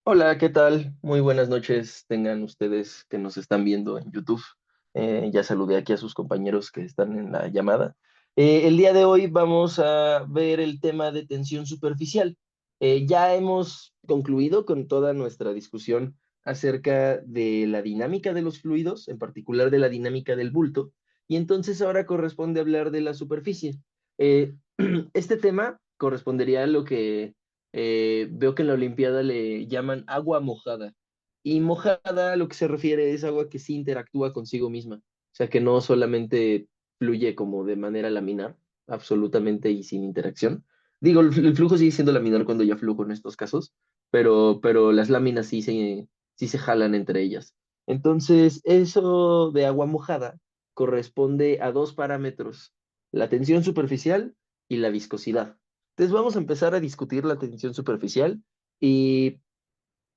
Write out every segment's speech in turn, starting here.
Hola, ¿qué tal? Muy buenas noches tengan ustedes que nos están viendo en YouTube. Ya saludé aquí a sus compañeros que están en la llamada. El día de hoy vamos a ver el tema de tensión superficial. Ya hemos concluido con toda nuestra discusión acerca de la dinámica de los fluidos, en particular de la dinámica del bulto, y entonces ahora corresponde hablar de la superficie. Eh, este tema correspondería a lo que veo que en la Olimpiada le llaman agua mojada. Y mojada a lo que se refiere es agua que sí interactúa consigo misma. O sea, que no solamente fluye como de manera laminar, absolutamente y sin interacción. Digo, el flujo sigue siendo laminar cuando ya flujo en estos casos, pero las láminas sí se jalan entre ellas. Entonces, eso de agua mojada corresponde a dos parámetros, la tensión superficial y la viscosidad. Entonces vamos a empezar a discutir la tensión superficial y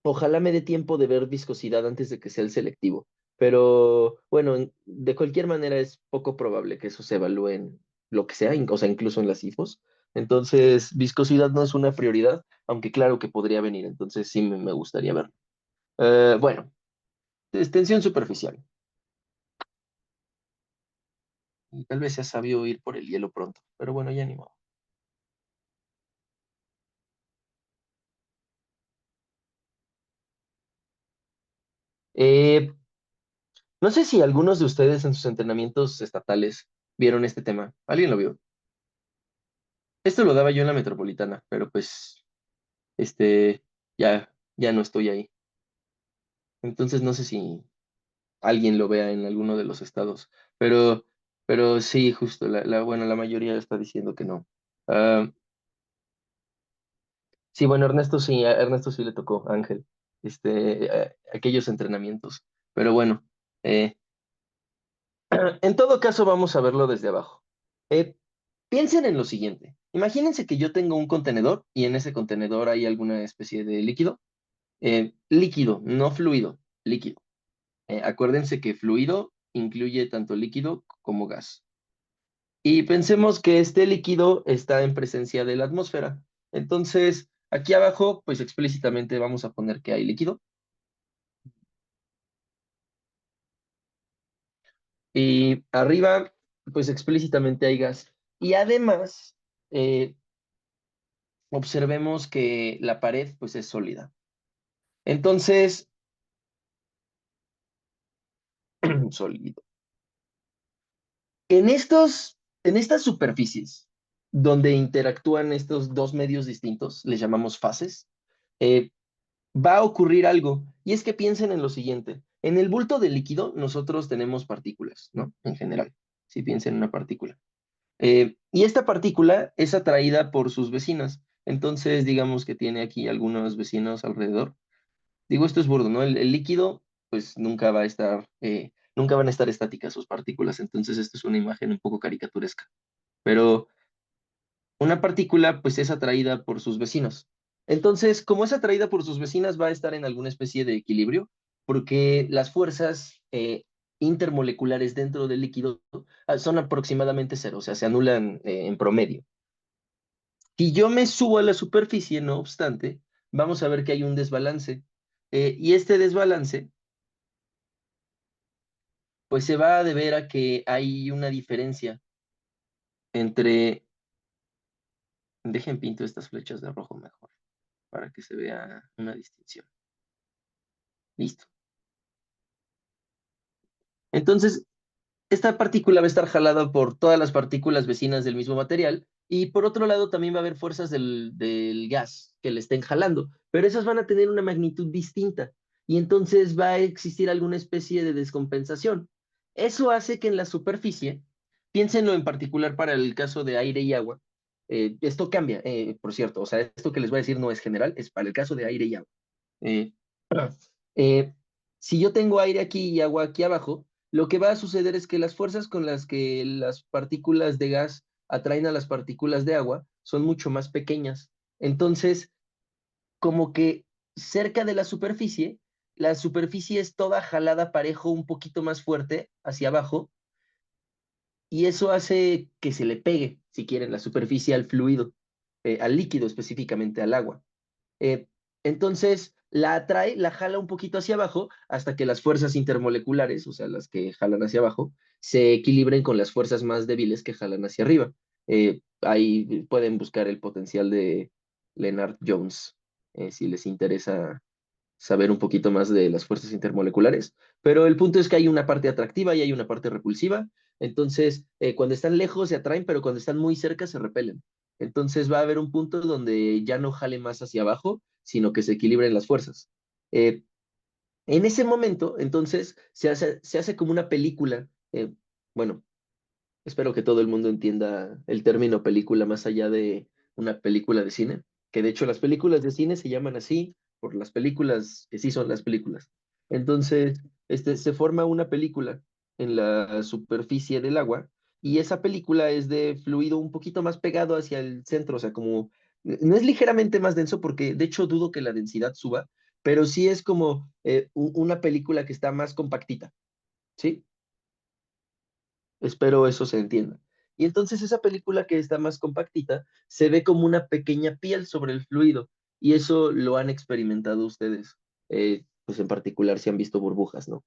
ojalá me dé tiempo de ver viscosidad antes de que sea el selectivo. Pero bueno, de cualquier manera es poco probable que eso se evalúe en lo que sea, o sea, incluso en las IFOs. Entonces, viscosidad no es una prioridad, aunque claro que podría venir, entonces sí me gustaría verlo. Bueno, tensión superficial. Y tal vez sea sabio ir por el hielo pronto, pero bueno, ya ni modo. Eh, no sé si algunos de ustedes en sus entrenamientos estatales vieron este tema. ¿Alguien lo vio? Esto lo daba yo en la metropolitana, pero pues, este, ya no estoy ahí. Entonces no sé si alguien lo vea en alguno de los estados. Pero, pero sí, justo, bueno, la mayoría está diciendo que no. Ah, sí, bueno, Ernesto sí, a Ernesto sí le tocó, Ángel, aquellos entrenamientos. Pero bueno, eh, en todo caso vamos a verlo desde abajo. Eh, Piensen en lo siguiente. Imagínense que yo tengo un contenedor y en ese contenedor hay alguna especie de líquido. Líquido, no fluido, líquido. Acuérdense que fluido incluye tanto líquido como gas. Y pensemos que este líquido está en presencia de la atmósfera. Entonces, aquí abajo, pues explícitamente vamos a poner que hay líquido. Y arriba, pues explícitamente hay gas. Y además, eh, observemos que la pared, pues es sólida. Entonces, sólido. En estas superficies donde interactúan estos dos medios distintos, les llamamos fases, eh, va a ocurrir algo. Y es que piensen en lo siguiente. En el bulto de líquido nosotros tenemos partículas, ¿no? En general, si piensen en una partícula. Y esta partícula es atraída por sus vecinas. Entonces, digamos que tiene aquí algunos vecinos alrededor. Digo, esto es burdo, ¿no? El líquido, pues nunca van a estar estáticas sus partículas. Entonces, esto es una imagen un poco caricaturesca. Pero una partícula pues es atraída por sus vecinos. Entonces, como es atraída por sus vecinas, va a estar en alguna especie de equilibrio, porque las fuerzas intermoleculares dentro del líquido son aproximadamente cero, o sea, se anulan en promedio. Si yo me subo a la superficie, no obstante, vamos a ver que hay un desbalance. Y este desbalance, pues se va a deber a que hay una diferencia entre, dejen pinto estas flechas de rojo mejor, para que se vea una distinción. Listo. Entonces, esta partícula va a estar jalada por todas las partículas vecinas del mismo material y por otro lado también va a haber fuerzas del gas que le estén jalando, pero esas van a tener una magnitud distinta y entonces va a existir alguna especie de descompensación. Eso hace que en la superficie, piénsenlo en particular para el caso de aire y agua, esto cambia, por cierto, o sea, esto que les voy a decir no es general, es para el caso de aire y agua. Eh, eh, si yo tengo aire aquí y agua aquí abajo, lo que va a suceder es que las fuerzas con las que las partículas de gas atraen a las partículas de agua son mucho más pequeñas. Entonces, como que cerca de la superficie es toda jalada parejo, un poquito más fuerte hacia abajo, y eso hace que se le pegue, si quieren, la superficie al fluido, al líquido específicamente, al agua. Eh, entonces, la atrae, la jala un poquito hacia abajo hasta que las fuerzas intermoleculares, o sea, las que jalan hacia abajo, se equilibren con las fuerzas más débiles que jalan hacia arriba. Ahí pueden buscar el potencial de Lennard Jones, si les interesa saber un poquito más de las fuerzas intermoleculares, pero el punto es que hay una parte atractiva y hay una parte repulsiva, entonces cuando están lejos se atraen, pero cuando están muy cerca se repelen. Entonces va a haber un punto donde ya no jale más hacia abajo, sino que se equilibren las fuerzas. Eh, en ese momento, entonces, se hace como una película. Bueno, espero que todo el mundo entienda el término película más allá de una película de cine, que de hecho las películas de cine se llaman así por las películas que sí son las películas. Entonces, se forma una película en la superficie del agua y esa película es de fluido un poquito más pegado hacia el centro, o sea, como no es ligeramente más denso porque de hecho dudo que la densidad suba, pero sí es como una película que está más compactita, ¿sí? Espero eso se entienda. Y entonces esa película que está más compactita se ve como una pequeña piel sobre el fluido. Y eso lo han experimentado ustedes. Pues en particular si han visto burbujas, ¿no?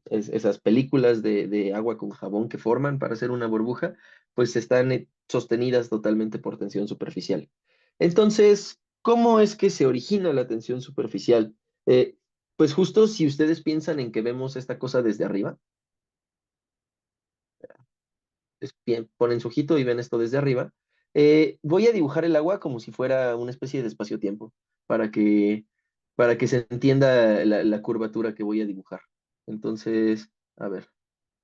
Esas películas de agua con jabón que forman para hacer una burbuja, pues están sostenidas totalmente por tensión superficial. Entonces, ¿cómo es que se origina la tensión superficial? Eh, pues justo si ustedes piensan en que vemos esta cosa desde arriba, ponen su ojito y ven esto desde arriba. Voy a dibujar el agua como si fuera una especie de espacio-tiempo, para que, para que se entienda la curvatura que voy a dibujar. Entonces, a ver,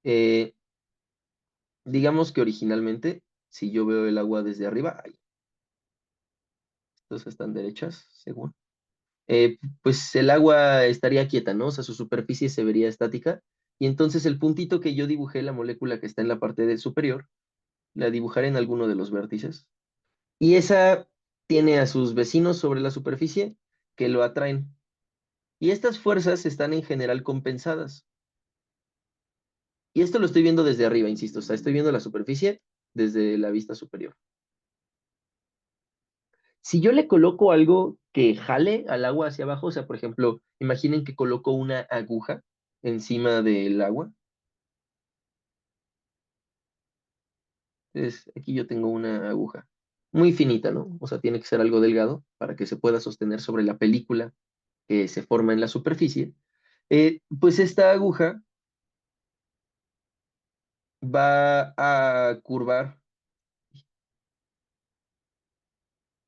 eh, digamos que originalmente, si yo veo el agua desde arriba, ay, estas están derechas, según. Pues el agua estaría quieta, ¿no? O sea, su superficie se vería estática. Y entonces el puntito que yo dibujé, la molécula que está en la parte superior, la dibujaré en alguno de los vértices. Y esa tiene a sus vecinos sobre la superficie que lo atraen. Y estas fuerzas están en general compensadas. Y esto lo estoy viendo desde arriba, insisto, o sea, estoy viendo la superficie desde la vista superior. Si yo le coloco algo que jale al agua hacia abajo, o sea, por ejemplo, imaginen que coloco una aguja encima del agua. Aquí yo tengo una aguja muy finita, ¿no? O sea, tiene que ser algo delgado para que se pueda sostener sobre la película que se forma en la superficie. Pues esta aguja va a curvar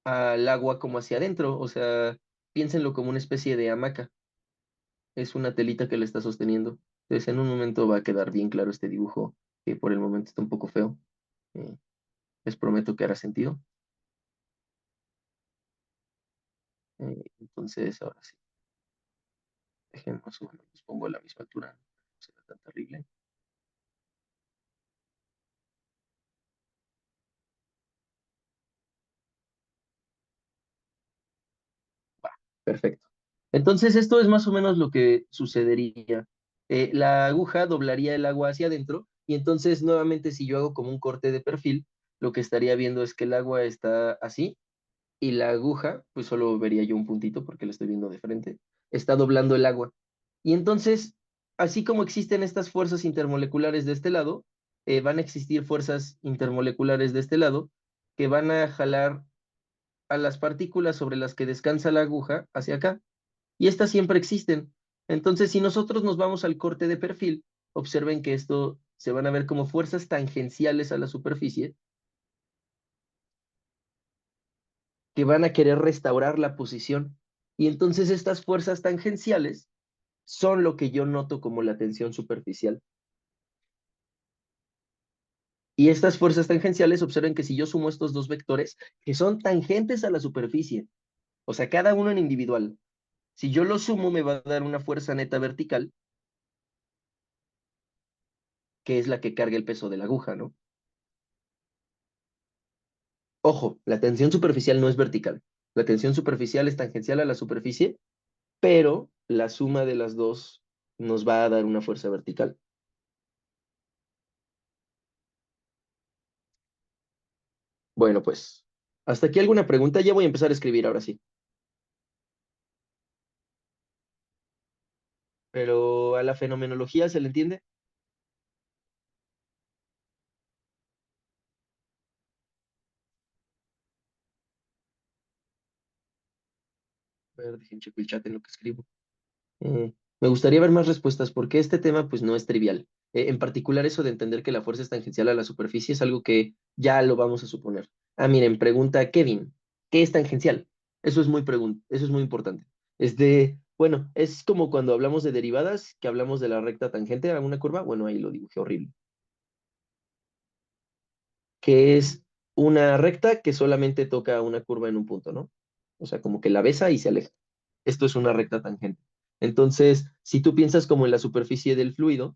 al agua como hacia adentro, o sea, piénsenlo como una especie de hamaca, es una telita que le está sosteniendo. Entonces, en un momento va a quedar bien claro este dibujo, que por el momento está un poco feo. Eh, Les prometo que hará sentido. Entonces, ahora sí, déjenme más o menos, los pongo a la misma altura, no será tan terrible. Perfecto. Entonces, esto es más o menos lo que sucedería. La aguja doblaría el agua hacia adentro y entonces nuevamente si yo hago como un corte de perfil, lo que estaría viendo es que el agua está así y la aguja, pues solo vería yo un puntito porque lo estoy viendo de frente, está doblando el agua. Y entonces, así como existen estas fuerzas intermoleculares de este lado, van a existir fuerzas intermoleculares de este lado que van a jalar a las partículas sobre las que descansa la aguja hacia acá y estas siempre existen. Entonces, si nosotros nos vamos al corte de perfil, observen que esto se van a ver como fuerzas tangenciales a la superficie que van a querer restaurar la posición. Y entonces estas fuerzas tangenciales son lo que yo noto como la tensión superficial. Y estas fuerzas tangenciales, observen que si yo sumo estos dos vectores, que son tangentes a la superficie, o sea, cada uno en individual, si yo lo sumo me va a dar una fuerza neta vertical, que es la que carga el peso de la aguja, ¿no? Ojo, la tensión superficial no es vertical. La tensión superficial es tangencial a la superficie, pero la suma de las dos nos va a dar una fuerza vertical. Bueno, pues, hasta aquí alguna pregunta. Ya voy a empezar a escribir ahora sí. pero a la fenomenología se le entiende. A ver, dejen checo el chat en lo que escribo. Me gustaría ver más respuestas porque este tema pues no es trivial. En particular eso de entender que la fuerza es tangencial a la superficie es algo que ya lo vamos a suponer. Ah, miren, pregunta Kevin, ¿qué es tangencial? Eso es muy importante. Bueno, es como cuando hablamos de derivadas, que hablamos de la recta tangente a una curva. Bueno, ahí lo dibujé horrible. Que es una recta que solamente toca una curva en un punto, ¿no? O sea, como que la besa y se aleja. Esto es una recta tangente. Entonces, si tú piensas como en la superficie del fluido,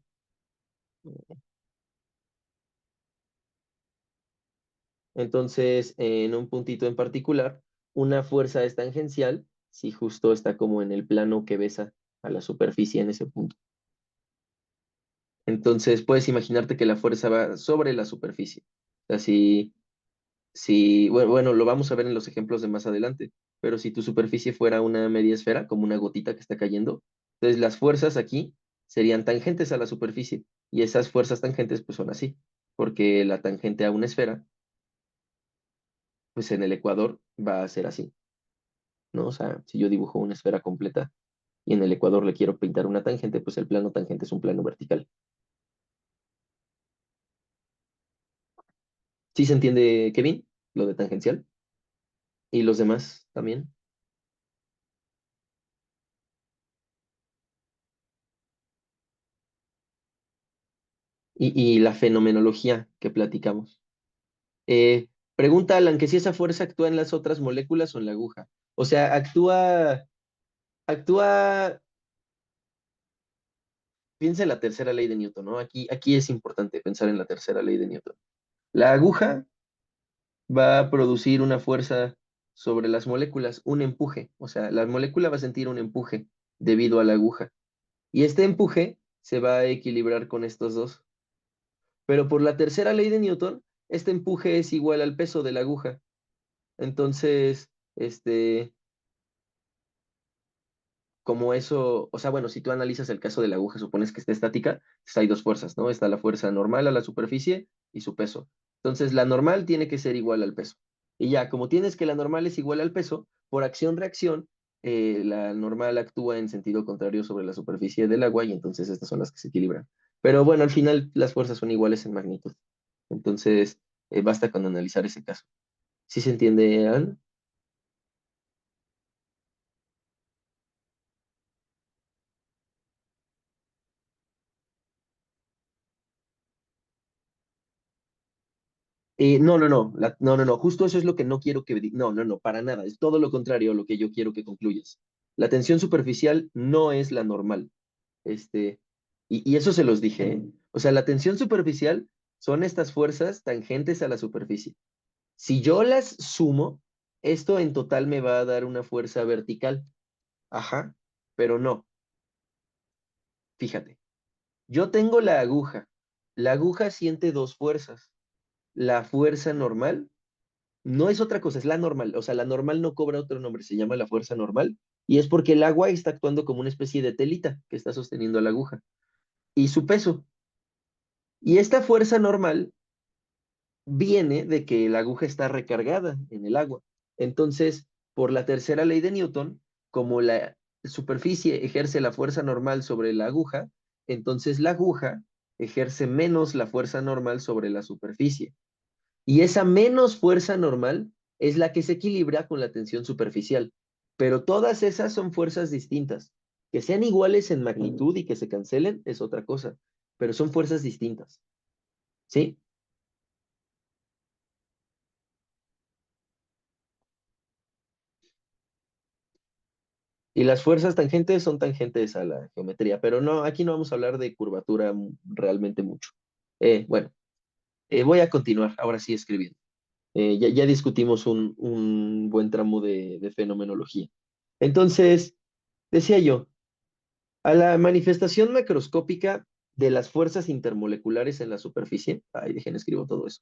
entonces en un puntito en particular, una fuerza es tangencial si justo está como en el plano que besa a la superficie en ese punto. Entonces, puedes imaginarte que la fuerza va sobre la superficie. O sea, bueno, lo vamos a ver en los ejemplos de más adelante, pero si tu superficie fuera una media esfera, como una gotita que está cayendo, entonces las fuerzas aquí serían tangentes a la superficie, y esas fuerzas tangentes pues son así, porque la tangente a una esfera, pues en el ecuador va a ser así, ¿no? O sea, si yo dibujo una esfera completa y en el ecuador le quiero pintar una tangente, pues el plano tangente es un plano vertical. ¿Sí se entiende, Kevin? Lo de tangencial. ¿Y los demás también? Y la fenomenología que platicamos. Pregunta Alan que si esa fuerza actúa en las otras moléculas o en la aguja. O sea, actúa, piensa en la tercera ley de Newton, ¿no? Aquí es importante pensar en la tercera ley de Newton. La aguja va a producir una fuerza sobre las moléculas, un empuje. O sea, la molécula va a sentir un empuje debido a la aguja. Y este empuje se va a equilibrar con estos dos. Pero por la tercera ley de Newton, este empuje es igual al peso de la aguja. Entonces, como eso, o sea, bueno, si tú analizas el caso de la aguja, supones que está estática, pues hay dos fuerzas, ¿no? Está la fuerza normal a la superficie y su peso. Entonces, la normal tiene que ser igual al peso. Y ya, como tienes que la normal es igual al peso, por acción-reacción, la normal actúa en sentido contrario sobre la superficie del agua y entonces estas son las que se equilibran. Pero bueno, al final las fuerzas son iguales en magnitud. Entonces, basta con analizar ese caso. ¿Sí se entiende, Anne? No, justo eso es lo que no quiero no, para nada, es todo lo contrario a lo que yo quiero que concluyas. La tensión superficial no es la normal, este, y eso se los dije, ¿eh? O sea, la tensión superficial son estas fuerzas tangentes a la superficie. Si yo las sumo, esto en total me va a dar una fuerza vertical, ajá, pero no, fíjate, yo tengo la aguja siente dos fuerzas, la fuerza normal. No es otra cosa, es la normal. O sea, la normal no cobra otro nombre, se llama la fuerza normal. Y es porque el agua está actuando como una especie de telita que está sosteniendo la aguja. Y su peso. Y esta fuerza normal viene de que la aguja está recargada en el agua. Entonces, por la tercera ley de Newton, como la superficie ejerce la fuerza normal sobre la aguja, entonces la aguja ejerce menos la fuerza normal sobre la superficie. Y esa menos fuerza normal es la que se equilibra con la tensión superficial. Pero todas esas son fuerzas distintas. Que sean iguales en magnitud y que se cancelen es otra cosa, pero son fuerzas distintas. ¿Sí? Y las fuerzas tangentes son tangentes a la geometría, pero no, aquí no vamos a hablar de curvatura realmente mucho. Bueno, voy a continuar, ahora sí escribiendo. Ya discutimos un buen tramo de fenomenología. Entonces, decía yo, a la manifestación macroscópica de las fuerzas intermoleculares en la superficie, ahí dejen escribo todo eso,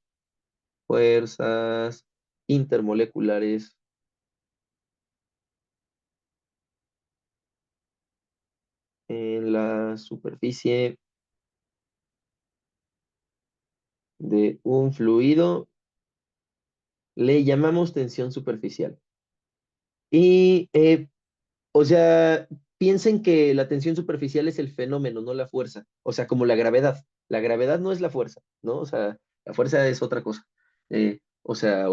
fuerzas intermoleculares en la superficie de un fluido le llamamos tensión superficial. Y, o sea, piensen que la tensión superficial es el fenómeno, no la fuerza. O sea, como la gravedad. La gravedad no es la fuerza, ¿no? O sea, la fuerza es otra cosa. O sea,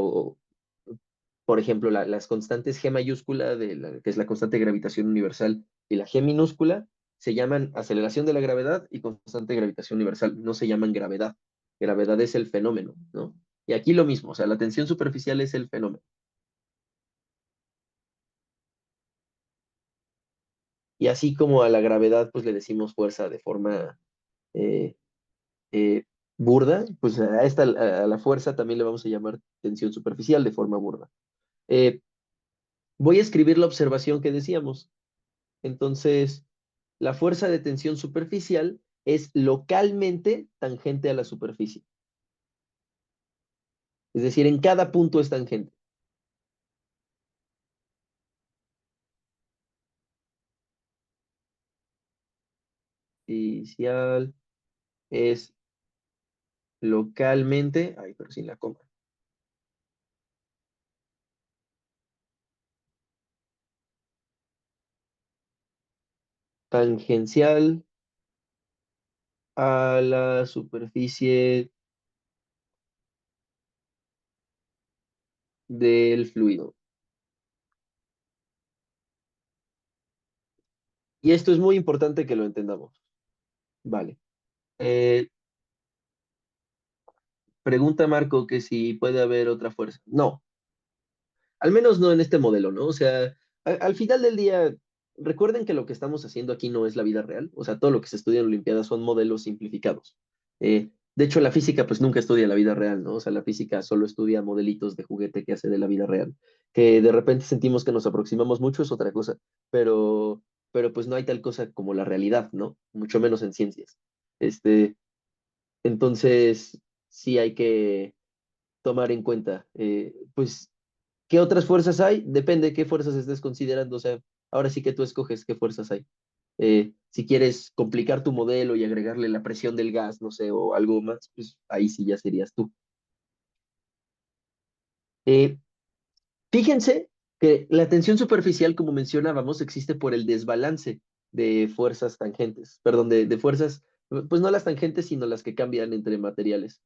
por ejemplo, las constantes G mayúscula, que es la constante de gravitación universal, y la G minúscula, se llaman aceleración de la gravedad y constante de gravitación universal. No se llaman gravedad. Gravedad es el fenómeno, ¿no? Y aquí lo mismo, o sea, la tensión superficial es el fenómeno. Y así como a la gravedad, pues le decimos fuerza de forma eh, eh, burda, pues a la fuerza también le vamos a llamar tensión superficial de forma burda. Eh, Voy a escribir la observación que decíamos. Entonces, la fuerza de tensión superficial es localmente tangente a la superficie. Es decir, en cada punto es tangente. Superficial es localmente, ay, pero sin la coma, tangencial a la superficie del fluido. Y esto es muy importante que lo entendamos. Vale. Eh, Pregunta Marco que si puede haber otra fuerza. No, al menos no en este modelo, ¿no? O sea, al final del día, recuerden que lo que estamos haciendo aquí no es la vida real. O sea, todo lo que se estudia en Olimpiadas son modelos simplificados. De hecho, la física pues nunca estudia la vida real, ¿no? O sea, la física solo estudia modelitos de juguete que hace de la vida real. Que de repente sentimos que nos aproximamos mucho es otra cosa, pero, pero pues no hay tal cosa como la realidad, ¿no? Mucho menos en ciencias. Este, entonces, sí hay que tomar en cuenta, pues, ¿qué otras fuerzas hay? Depende de qué fuerzas estés considerando. O sea, ahora sí que tú escoges qué fuerzas hay. Si quieres complicar tu modelo y agregarle la presión del gas, no sé, o algo más, pues ahí sí ya serías tú. Eh, Fíjense que la tensión superficial, como mencionábamos, existe por el desbalance de fuerzas tangentes, perdón, de fuerzas, pues no las tangentes, sino las que cambian entre materiales.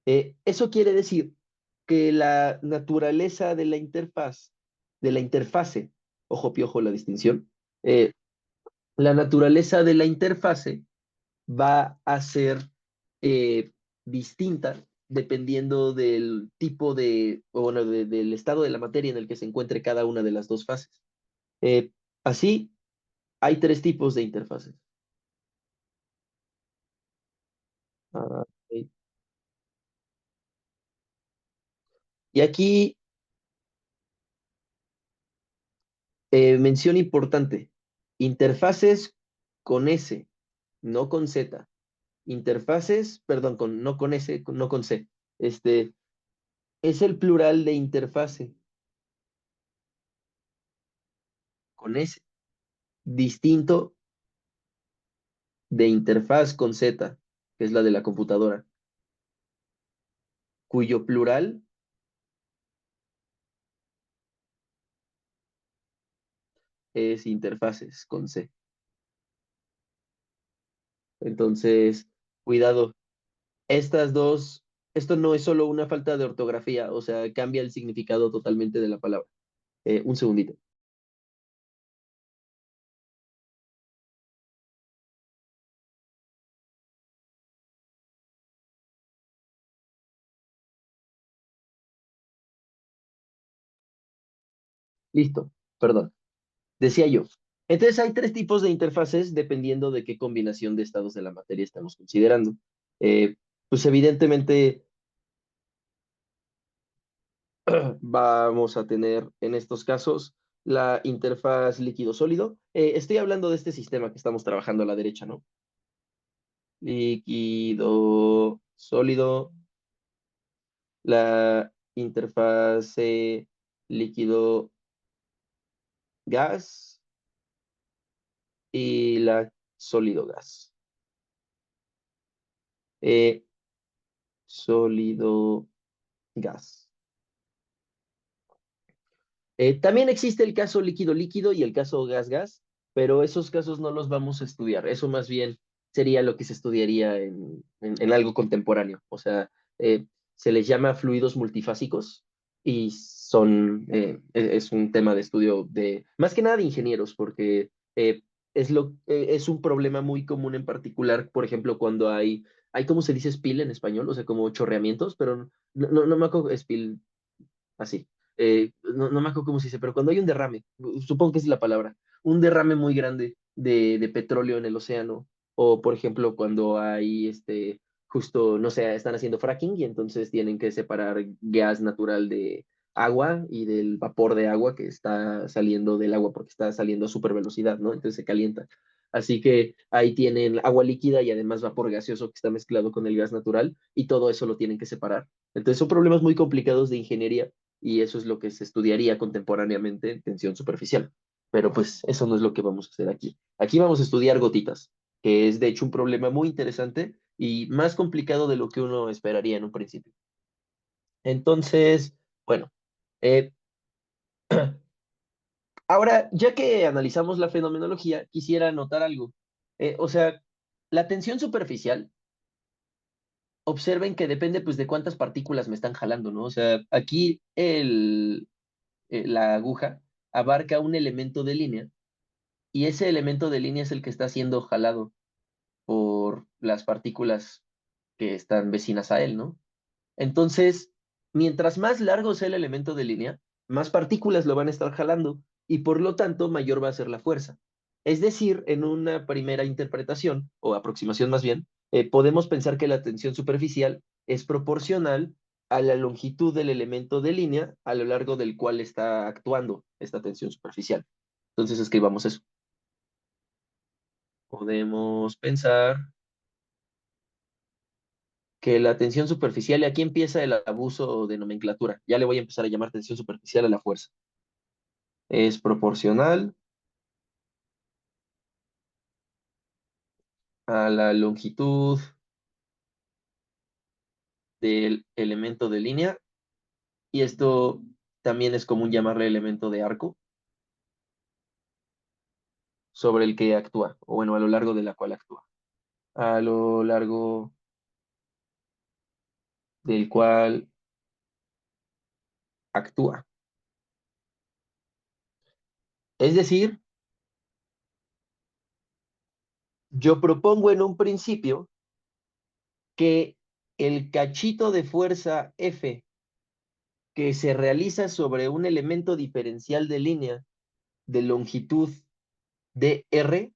Eso quiere decir que la naturaleza de la interfase, ojo piojo la distinción, la naturaleza de la interfase va a ser eh, distinta dependiendo del tipo o bueno, del estado de la materia en el que se encuentre cada una de las dos fases. Eh, Así, hay tres tipos de interfaces. Ok. Y aquí, mención importante, interfaces con S, no con Z. Interfaces, perdón, no con S, no con C. Este, es el plural de interfase, con S. Distinto de interfaz con Z, que es la de la computadora, cuyo plural es interfaces con C. Entonces, cuidado. Estas dos, esto no es solo una falta de ortografía, o sea, cambia el significado totalmente de la palabra. Un segundito. Listo, perdón. Decía yo. Entonces hay tres tipos de interfaces dependiendo de qué combinación de estados de la materia estamos considerando. Eh, pues evidentemente vamos a tener en estos casos la interfaz líquido-sólido. Estoy hablando de este sistema que estamos trabajando a la derecha, ¿no? Líquido, sólido, la interfase líquido-gas y la sólido gas. Eh, sólido gas. También existe el caso líquido-líquido y el caso gas-gas, pero esos casos no los vamos a estudiar. Eso más bien sería lo que se estudiaría en algo contemporáneo. O sea, se les llama fluidos multifásicos y es un tema de estudio de, más que nada de ingenieros, porque es un problema muy común en particular, por ejemplo, cuando hay ¿cómo se dice spill en español? O sea, como chorreamientos, pero no me acuerdo, spill así. No me acuerdo cómo se dice, pero cuando hay un derrame, supongo que es la palabra, un derrame muy grande de petróleo en el océano, o por ejemplo cuando hay justo, no sé, están haciendo fracking y entonces tienen que separar gas natural de agua y del vapor de agua que está saliendo del agua porque está saliendo a super velocidad, ¿no? Entonces se calienta. Así que ahí tienen agua líquida y además vapor gaseoso que está mezclado con el gas natural y todo eso lo tienen que separar. Entonces son problemas muy complicados de ingeniería y eso es lo que se estudiaría contemporáneamente en tensión superficial. Pero pues eso no es lo que vamos a hacer aquí. Aquí vamos a estudiar gotitas, que es de hecho un problema muy interesante y más complicado de lo que uno esperaría en un principio. Entonces, bueno, eh, ahora ya que analizamos la fenomenología, quisiera anotar algo. O sea, la tensión superficial, observen que depende pues de cuántas partículas me están jalando, ¿no? O sea, aquí la aguja abarca un elemento de línea y ese elemento de línea es el que está siendo jalado por las partículas que están vecinas a él, ¿no? Entonces, mientras más largo sea el elemento de línea, más partículas lo van a estar jalando y por lo tanto mayor va a ser la fuerza. Es decir, en una primera interpretación, o aproximación más bien, podemos pensar que la tensión superficial es proporcional a la longitud del elemento de línea a lo largo del cual está actuando esta tensión superficial. Entonces escribamos eso. Podemos pensar que la tensión superficial, y aquí empieza el abuso de nomenclatura, ya le voy a empezar a llamar tensión superficial a la fuerza, es proporcional a la longitud del elemento de línea, y esto también es común llamarle elemento de arco, sobre el que actúa, o bueno, a lo largo de la cual actúa, a lo largo del cual actúa. Es decir, yo propongo en un principio que el cachito de fuerza F que se realiza sobre un elemento diferencial de línea de longitud dr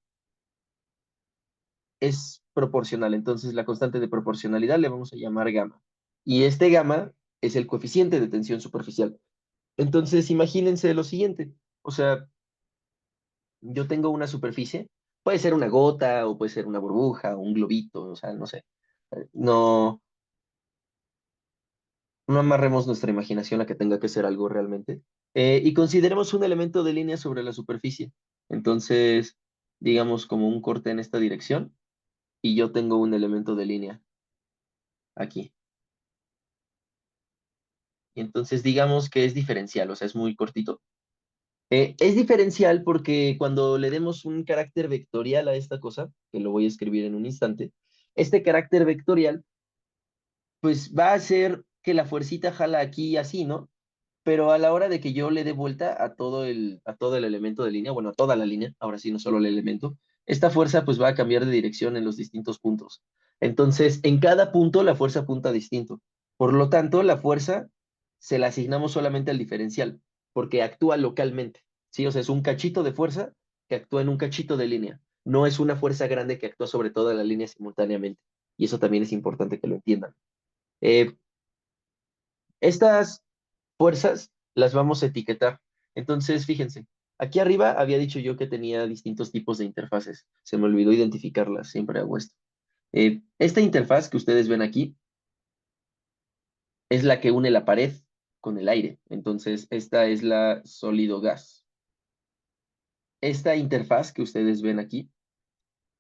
es proporcional. Entonces, la constante de proporcionalidad le vamos a llamar gamma. Y este gamma es el coeficiente de tensión superficial. Entonces, imagínense lo siguiente. O sea, yo tengo una superficie, puede ser una gota o puede ser una burbuja o un globito, o sea, no sé. No, no amarremos nuestra imaginación a que tenga que ser algo realmente. Y consideremos un elemento de línea sobre la superficie. Entonces, digamos como un corte en esta dirección y yo tengo un elemento de línea aquí. Y entonces digamos que es diferencial, o sea, es muy cortito. Es diferencial porque cuando le demos un carácter vectorial a esta cosa, que lo voy a escribir en un instante, este carácter vectorial pues va a hacer que la fuercita jala aquí así, ¿no? Pero a la hora de que yo le dé vuelta a todo el elemento de línea, bueno, a toda la línea, ahora sí, no solo el elemento, esta fuerza pues va a cambiar de dirección en los distintos puntos. Entonces, en cada punto la fuerza apunta distinto. Por lo tanto, la fuerza se la asignamos solamente al diferencial, porque actúa localmente, ¿sí? O sea, es un cachito de fuerza que actúa en un cachito de línea. No es una fuerza grande que actúa sobre toda la línea simultáneamente. Y eso también es importante que lo entiendan. Eh, estas fuerzas las vamos a etiquetar. Entonces, fíjense, aquí arriba había dicho yo que tenía distintos tipos de interfaces. Se me olvidó identificarlas, siempre hago esto. Esta interfaz que ustedes ven aquí es la que une la pared con el aire. Entonces, esta es la sólido gas. Esta interfaz que ustedes ven aquí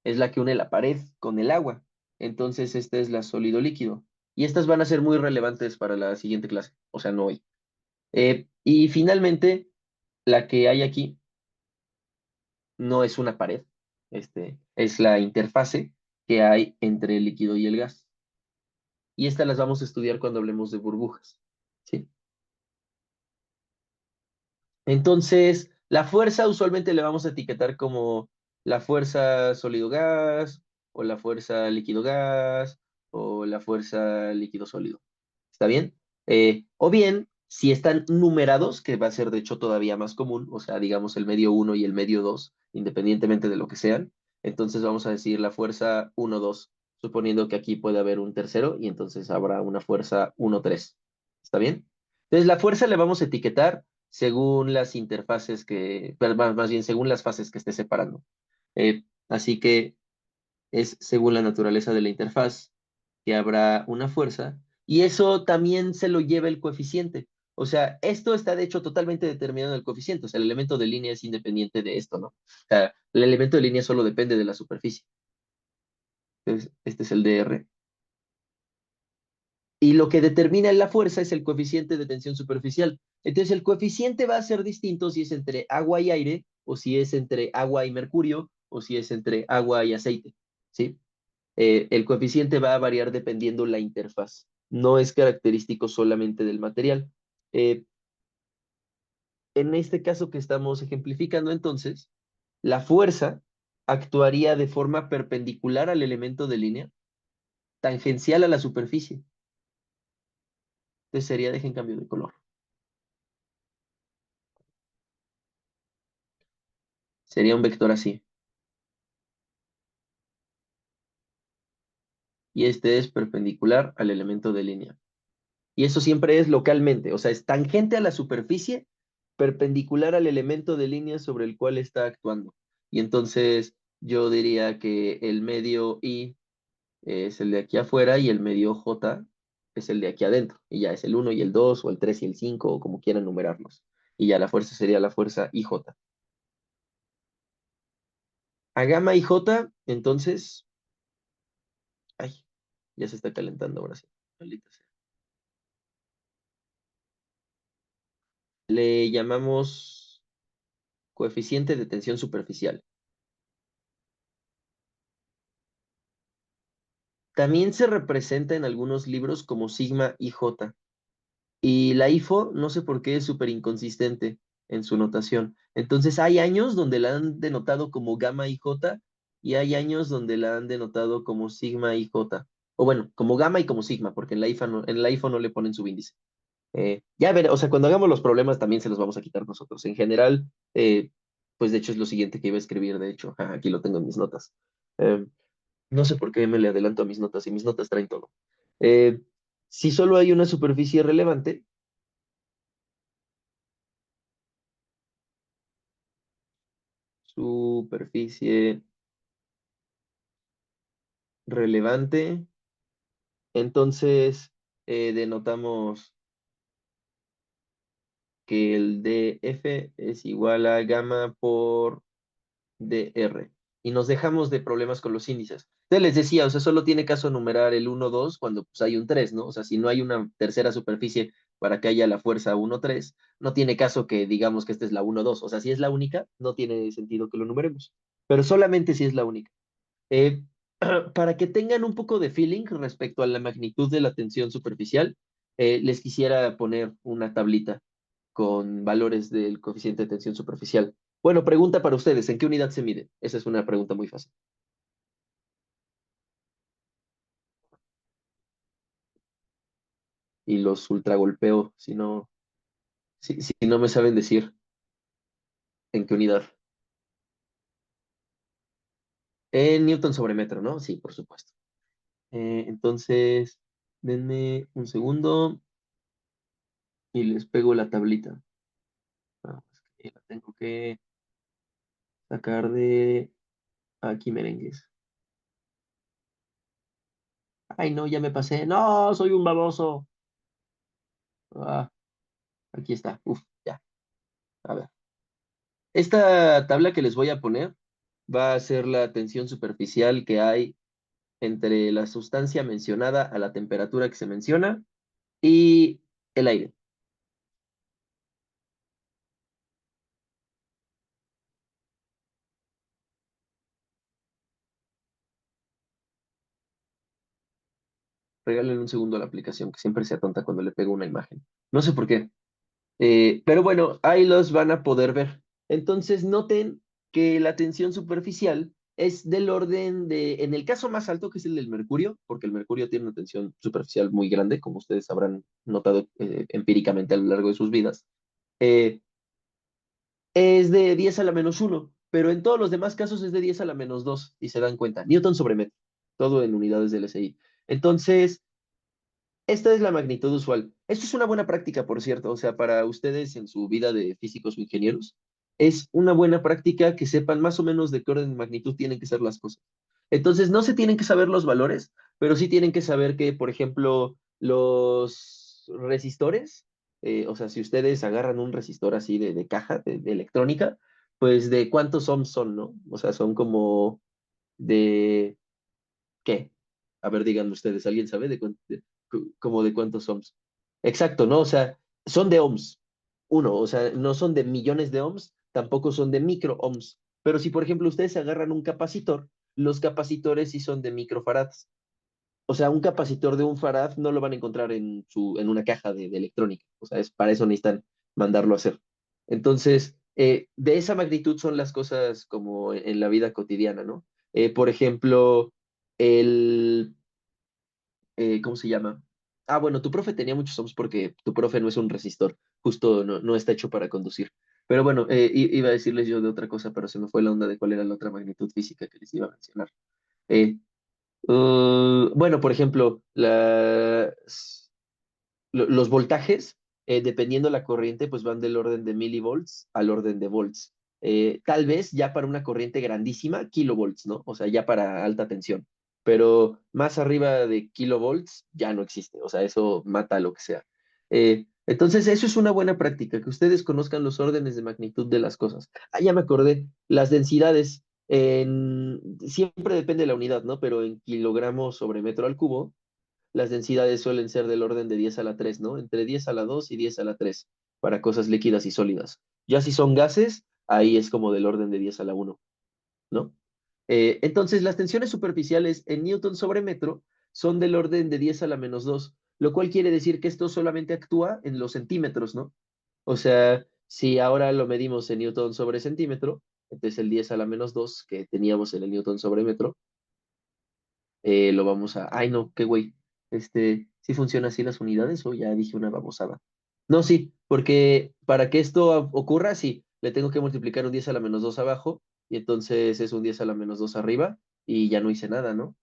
es la que une la pared con el agua. Entonces, esta es la sólido líquido. Y estas van a ser muy relevantes para la siguiente clase, o sea, no hoy. Y finalmente, la que hay aquí no es una pared, es la interfase que hay entre el líquido y el gas. Y estas las vamos a estudiar cuando hablemos de burbujas. ¿Sí? Entonces, la fuerza usualmente le vamos a etiquetar como la fuerza sólido-gas, o la fuerza líquido-gas, o la fuerza líquido-sólido. ¿Está bien? O bien, si están numerados, que va a ser de hecho todavía más común, o sea, digamos el medio uno y el medio 2, independientemente de lo que sean, entonces vamos a decir la fuerza uno 2, suponiendo que aquí puede haber un tercero, y entonces habrá una fuerza uno 3. ¿Está bien? Entonces, la fuerza le vamos a etiquetar según las interfaces pero más bien según las fases que esté separando. Así que es según la naturaleza de la interfaz que habrá una fuerza, y eso también se lo lleva el coeficiente. O sea, esto está de hecho totalmente determinado en el coeficiente. O sea, el elemento de línea es independiente de esto, ¿no? O sea, el elemento de línea solo depende de la superficie. Entonces, este es el dr. Y lo que determina la fuerza es el coeficiente de tensión superficial. Entonces, el coeficiente va a ser distinto si es entre agua y aire, o si es entre agua y mercurio, o si es entre agua y aceite. ¿Sí? El coeficiente va a variar dependiendo la interfaz. No es característico solamente del material. Eh, en este caso que estamos ejemplificando, entonces, la fuerza actuaría de forma perpendicular al elemento de línea, tangencial a la superficie. Entonces sería, dejen cambio de color. Sería un vector así. Y este es perpendicular al elemento de línea. Y eso siempre es localmente, o sea, es tangente a la superficie, perpendicular al elemento de línea sobre el cual está actuando. Y entonces yo diría que el medio I es el de aquí afuera y el medio J es el de aquí adentro. Y ya es el uno y el 2 o el 3 y el 5 o como quieran numerarlos. Y ya la fuerza sería la fuerza IJ. A gamma IJ, entonces, ay, ya se está calentando ahora sí. Maldita sea. Le llamamos coeficiente de tensión superficial. También se representa en algunos libros como sigma IJ. Y la IFO, no sé por qué, es súper inconsistente en su notación. Entonces, hay años donde la han denotado como gamma IJ y hay años donde la han denotado como sigma IJ. O bueno, como gamma y como sigma, porque en la IFO no le ponen subíndice. Ya ver, o sea, cuando hagamos los problemas también se los vamos a quitar nosotros. En general, pues de hecho es lo siguiente que iba a escribir, de hecho, aquí lo tengo en mis notas. Eh, no sé por qué me le adelanto a mis notas y mis notas traen todo. Eh, si solo hay una superficie relevante, superficie relevante, entonces denotamos que el df es igual a gamma por dr. Y nos dejamos de problemas con los índices. Entonces les decía, o sea, solo tiene caso numerar el uno 2 cuando pues, hay un 3, ¿no? O sea, si no hay una tercera superficie para que haya la fuerza uno 3, no tiene caso que digamos que esta es la uno 2. O sea, si es la única, no tiene sentido que lo numeremos. Pero solamente si es la única. Eh, para que tengan un poco de feeling respecto a la magnitud de la tensión superficial, les quisiera poner una tablita con valores del coeficiente de tensión superficial. Bueno, pregunta para ustedes, ¿en qué unidad se mide? Esa es una pregunta muy fácil. Y los ultragolpeo si no me saben decir en qué unidad. En Newton sobre metro, ¿no? Sí, por supuesto. Entonces, denme un segundo y les pego la tablita. Ah, es que la tengo que sacar de aquí, merengues. Ay, no, ya me pasé. No, soy un baboso. Ah, aquí está. Uf, ya. A ver. Esta tabla que les voy a poner va a ser la tensión superficial que hay entre la sustancia mencionada a la temperatura que se menciona y el aire. Regalen un segundo a la aplicación, que siempre se atonta cuando le pego una imagen. No sé por qué. Pero bueno, ahí los van a poder ver. Entonces, noten que la tensión superficial es del orden de, en el caso más alto, que es el del mercurio, porque el mercurio tiene una tensión superficial muy grande, como ustedes habrán notado empíricamente a lo largo de sus vidas, eh, es de 10 a la menos uno, pero en todos los demás casos es de 10 a la menos 2 y se dan cuenta. Newton sobre metro, todo en unidades del SI. Entonces, esta es la magnitud usual. Esto es una buena práctica, por cierto, o sea, para ustedes en su vida de físicos o ingenieros, es una buena práctica que sepan más o menos de qué orden de magnitud tienen que ser las cosas. Entonces, no se tienen que saber los valores, pero sí tienen que saber que, por ejemplo, los resistores, o sea, si ustedes agarran un resistor así de caja, de electrónica, pues de cuántos ohms son, ¿no? O sea, son como de ¿qué? A ver, díganme ustedes, ¿alguien sabe como de cuántos ohms? Exacto, ¿no? O sea, son de ohms. Uno, o sea, no son de millones de ohms, tampoco son de micro ohms. Pero si, por ejemplo, ustedes agarran un capacitor, los capacitores sí son de microfarads. O sea, un capacitor de un farad no lo van a encontrar en una caja de electrónica. O sea, para eso necesitan mandarlo a hacer. Entonces, de esa magnitud son las cosas como en la vida cotidiana, ¿no? Por ejemplo, el, ¿cómo se llama? Ah, bueno, tu profe tenía muchos ohms porque tu profe no es un resistor, justo no está hecho para conducir. Pero bueno, iba a decirles yo de otra cosa, pero se me fue la onda de cuál era la otra magnitud física que les iba a mencionar. Eh, bueno, por ejemplo, los voltajes, dependiendo la corriente, pues van del orden de milivolts al orden de volts. Tal vez ya para una corriente grandísima, kilovolts, ¿no? O sea, ya para alta tensión. Pero más arriba de kilovolts ya no existe. O sea, eso mata lo que sea. Entonces, eso es una buena práctica, que ustedes conozcan los órdenes de magnitud de las cosas. Ah, ya me acordé, las densidades. Siempre depende de la unidad, ¿no? Pero en kilogramos sobre metro al cubo, las densidades suelen ser del orden de 10 a la 3, ¿no? Entre 10 a la 2 y 10 a la 3 para cosas líquidas y sólidas. Ya si son gases, ahí es como del orden de 10 a la 1, ¿no? Entonces, las tensiones superficiales en newton sobre metro son del orden de 10 a la menos 2, lo cual quiere decir que esto solamente actúa en los centímetros, ¿no? O sea, si ahora lo medimos en newton sobre centímetro, entonces el 10 a la menos 2 que teníamos en el newton sobre metro, lo vamos a... Ay, no, qué güey. ¿Sí funciona así las unidades o ya dije una babosada? No, sí, porque para que esto ocurra, sí, le tengo que multiplicar un 10 a la menos 2 abajo y entonces es un 10 a la menos 2 arriba y ya no hice nada, ¿no?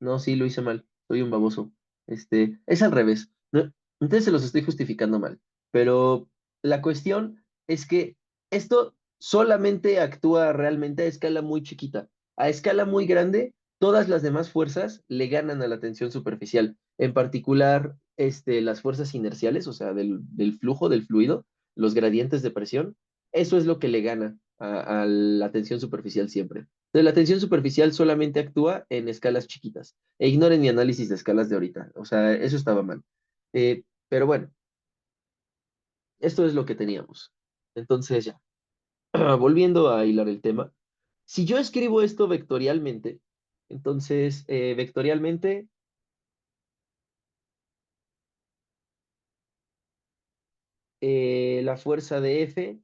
No, sí, lo hice mal. Soy un baboso. Es al revés. No, entonces se los estoy justificando mal. Pero la cuestión es que esto solamente actúa realmente a escala muy chiquita. A escala muy grande, todas las demás fuerzas le ganan a la tensión superficial. En particular, las fuerzas inerciales, o sea, del flujo, del fluido, los gradientes de presión, eso es lo que le gana a la tensión superficial siempre. Entonces, la tensión superficial solamente actúa en escalas chiquitas. E ignoren mi análisis de escalas de ahorita. O sea, eso estaba mal. Pero bueno, esto es lo que teníamos. Entonces, ya, volviendo a hilar el tema. Si yo escribo esto vectorialmente, entonces, vectorialmente, la fuerza de F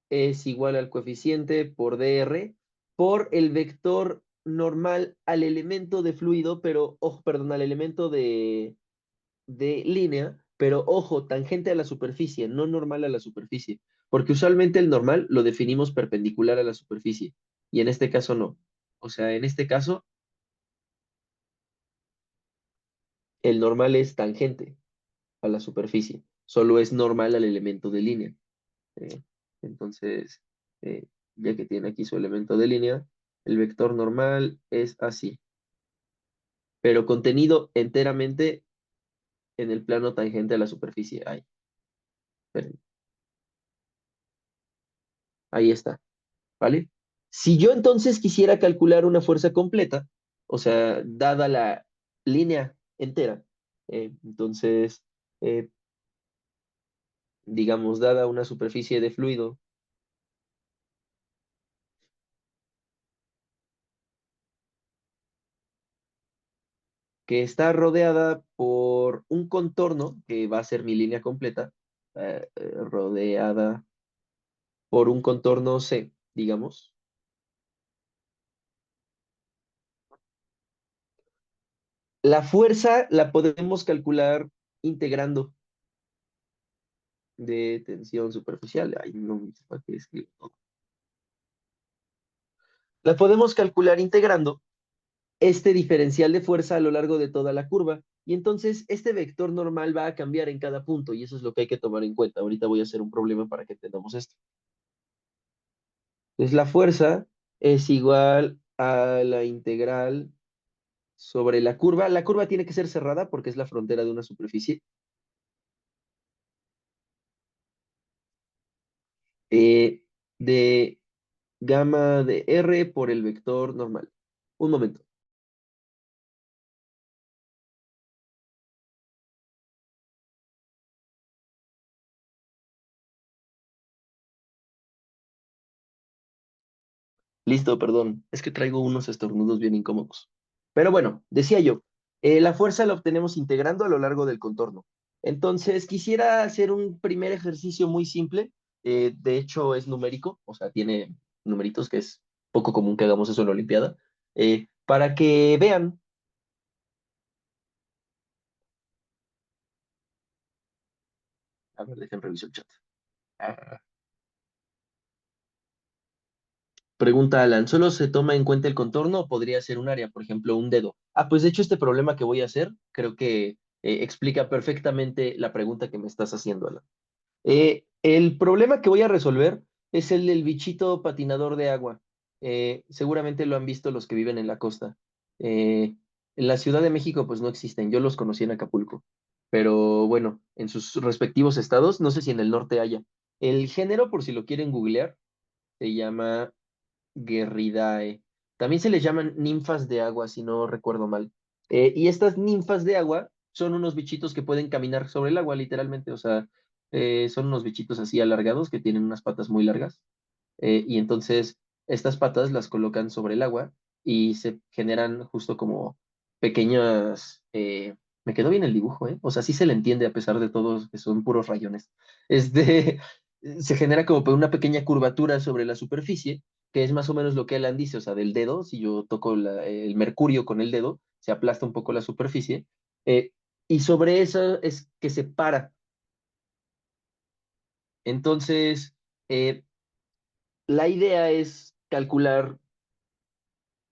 es igual al coeficiente por dr por el vector normal al elemento de fluido, pero, ojo, perdón, al elemento de línea, pero ojo, tangente a la superficie, no normal a la superficie, porque usualmente el normal lo definimos perpendicular a la superficie, y en este caso no. O sea, en este caso, el normal es tangente a la superficie, solo es normal al elemento de línea. Eh, entonces, eh, ya que tiene aquí su elemento de línea, el vector normal es así, pero contenido enteramente en el plano tangente a la superficie. Esperen, ahí está, ¿vale? Si yo entonces quisiera calcular una fuerza completa, o sea, dada la línea entera, entonces, eh, digamos, dada una superficie de fluido que está rodeada por un contorno, que va a ser mi línea completa, rodeada por un contorno C, digamos, la fuerza la podemos calcular integrando de tensión superficial. Ay, no, ¿para qué escribo todo? La podemos calcular integrando este diferencial de fuerza a lo largo de toda la curva. Y entonces este vector normal va a cambiar en cada punto y eso es lo que hay que tomar en cuenta. Ahorita voy a hacer un problema para que entendamos esto. Entonces la fuerza es igual a la integral sobre la curva. La curva tiene que ser cerrada porque es la frontera de una superficie. De gamma de R por el vector normal. Un momento. Listo, perdón. Es que traigo unos estornudos bien incómodos. Pero bueno, decía yo, la fuerza la obtenemos integrando a lo largo del contorno. Entonces, quisiera hacer un primer ejercicio muy simple. De hecho, es numérico, o sea, tiene numeritos que es poco común que hagamos eso en la Olimpiada. Para que vean, a ver, dejen revisar el chat. Ah, Pregunta Alan, ¿solo se toma en cuenta el contorno o podría ser un área, por ejemplo, un dedo? Pues de hecho este problema que voy a hacer creo que explica perfectamente la pregunta que me estás haciendo, Alan. El problema que voy a resolver es el del bichito patinador de agua. Seguramente lo han visto los que viven en la costa. En la Ciudad de México pues no existen, yo los conocí en Acapulco, pero bueno, en sus respectivos estados, no sé si en el norte haya. El género, por si lo quieren googlear, se llama Guerridae. También se les llaman ninfas de agua, si no recuerdo mal. Y estas ninfas de agua son unos bichitos que pueden caminar sobre el agua, literalmente. O sea, son unos bichitos así alargados que tienen unas patas muy largas. Y entonces estas patas las colocan sobre el agua y se generan justo como pequeñas... me quedó bien el dibujo, ¿eh? O sea, sí se le entiende a pesar de todo que son puros rayones. Este, se genera como una pequeña curvatura sobre la superficie, que es más o menos lo que Alan dice, o sea, del dedo, si yo toco el mercurio con el dedo, se aplasta un poco la superficie, eh, y sobre eso es que se para. Entonces, eh, la idea es calcular.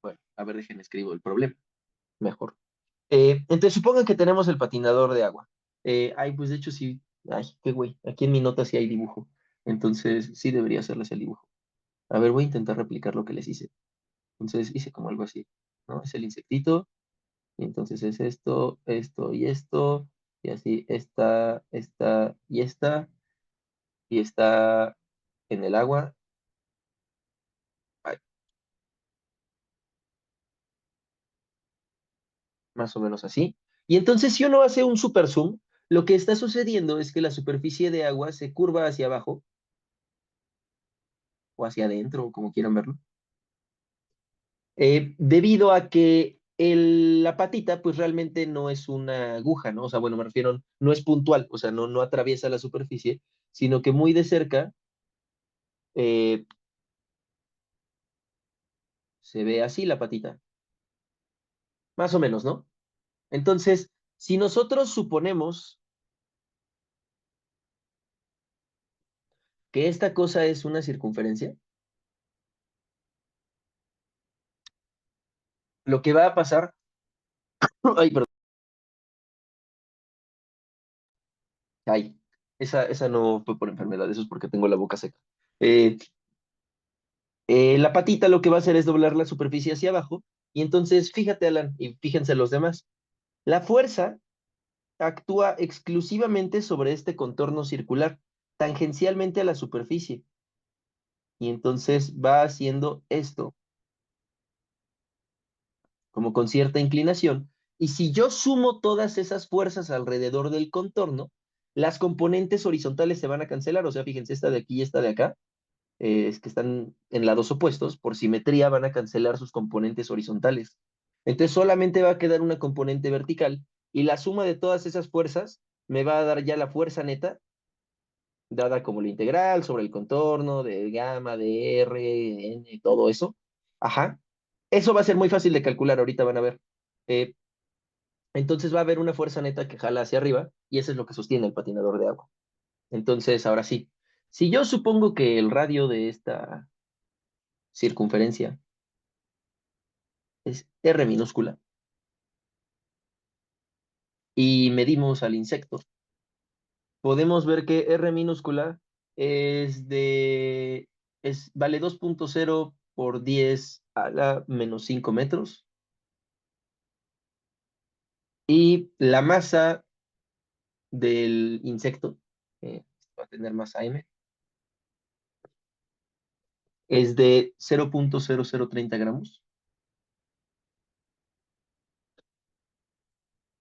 Bueno, a ver, dejen escribo el problema, mejor. Entonces, supongan que tenemos el patinador de agua. Pues de hecho sí, ay, qué güey, aquí en mi nota sí hay dibujo. Entonces, sí debería hacerles el dibujo. A ver, voy a intentar replicar lo que les hice. Entonces, hice como algo así, ¿no? Es el insectito, y entonces es esto, esto y así, y está en el agua. Ay, más o menos así. Y entonces, si uno hace un super zoom, lo que está sucediendo es que la superficie de agua se curva hacia abajo o hacia adentro, o como quieran verlo, debido a que la patita, pues realmente no es una aguja, ¿no? O sea, bueno, me refiero, no es puntual, o sea, no atraviesa la superficie, sino que muy de cerca eh, se ve así la patita, más o menos, ¿no? Entonces, si nosotros suponemos que esta cosa es una circunferencia, lo que va a pasar, ay, perdón, ay, esa no fue por enfermedad, eso es porque tengo la boca seca. Eh, la patita lo que va a hacer es doblar la superficie hacia abajo, y entonces fíjate, Alan, y fíjense los demás, la fuerza actúa exclusivamente sobre este contorno circular, tangencialmente a la superficie. y entonces va haciendo esto, como con cierta inclinación. Y si yo sumo todas esas fuerzas alrededor del contorno, las componentes horizontales se van a cancelar. O sea, fíjense, esta de aquí y esta de acá, es que están en lados opuestos, por simetría van a cancelar sus componentes horizontales. Entonces solamente va a quedar una componente vertical y la suma de todas esas fuerzas me va a dar ya la fuerza neta, dada como la integral sobre el contorno de gamma, de R, N, todo eso. Ajá. Eso va a ser muy fácil de calcular, ahorita van a ver. Eh, entonces va a haber una fuerza neta que jala hacia arriba y eso es lo que sostiene el patinador de agua. Entonces, ahora sí, si yo supongo que el radio de esta circunferencia es R minúscula y medimos al insecto, podemos ver que R minúscula es de, vale 2,0 por 10 a la menos 5 metros y la masa del insecto, va a tener masa M, es de 0,0030 gramos.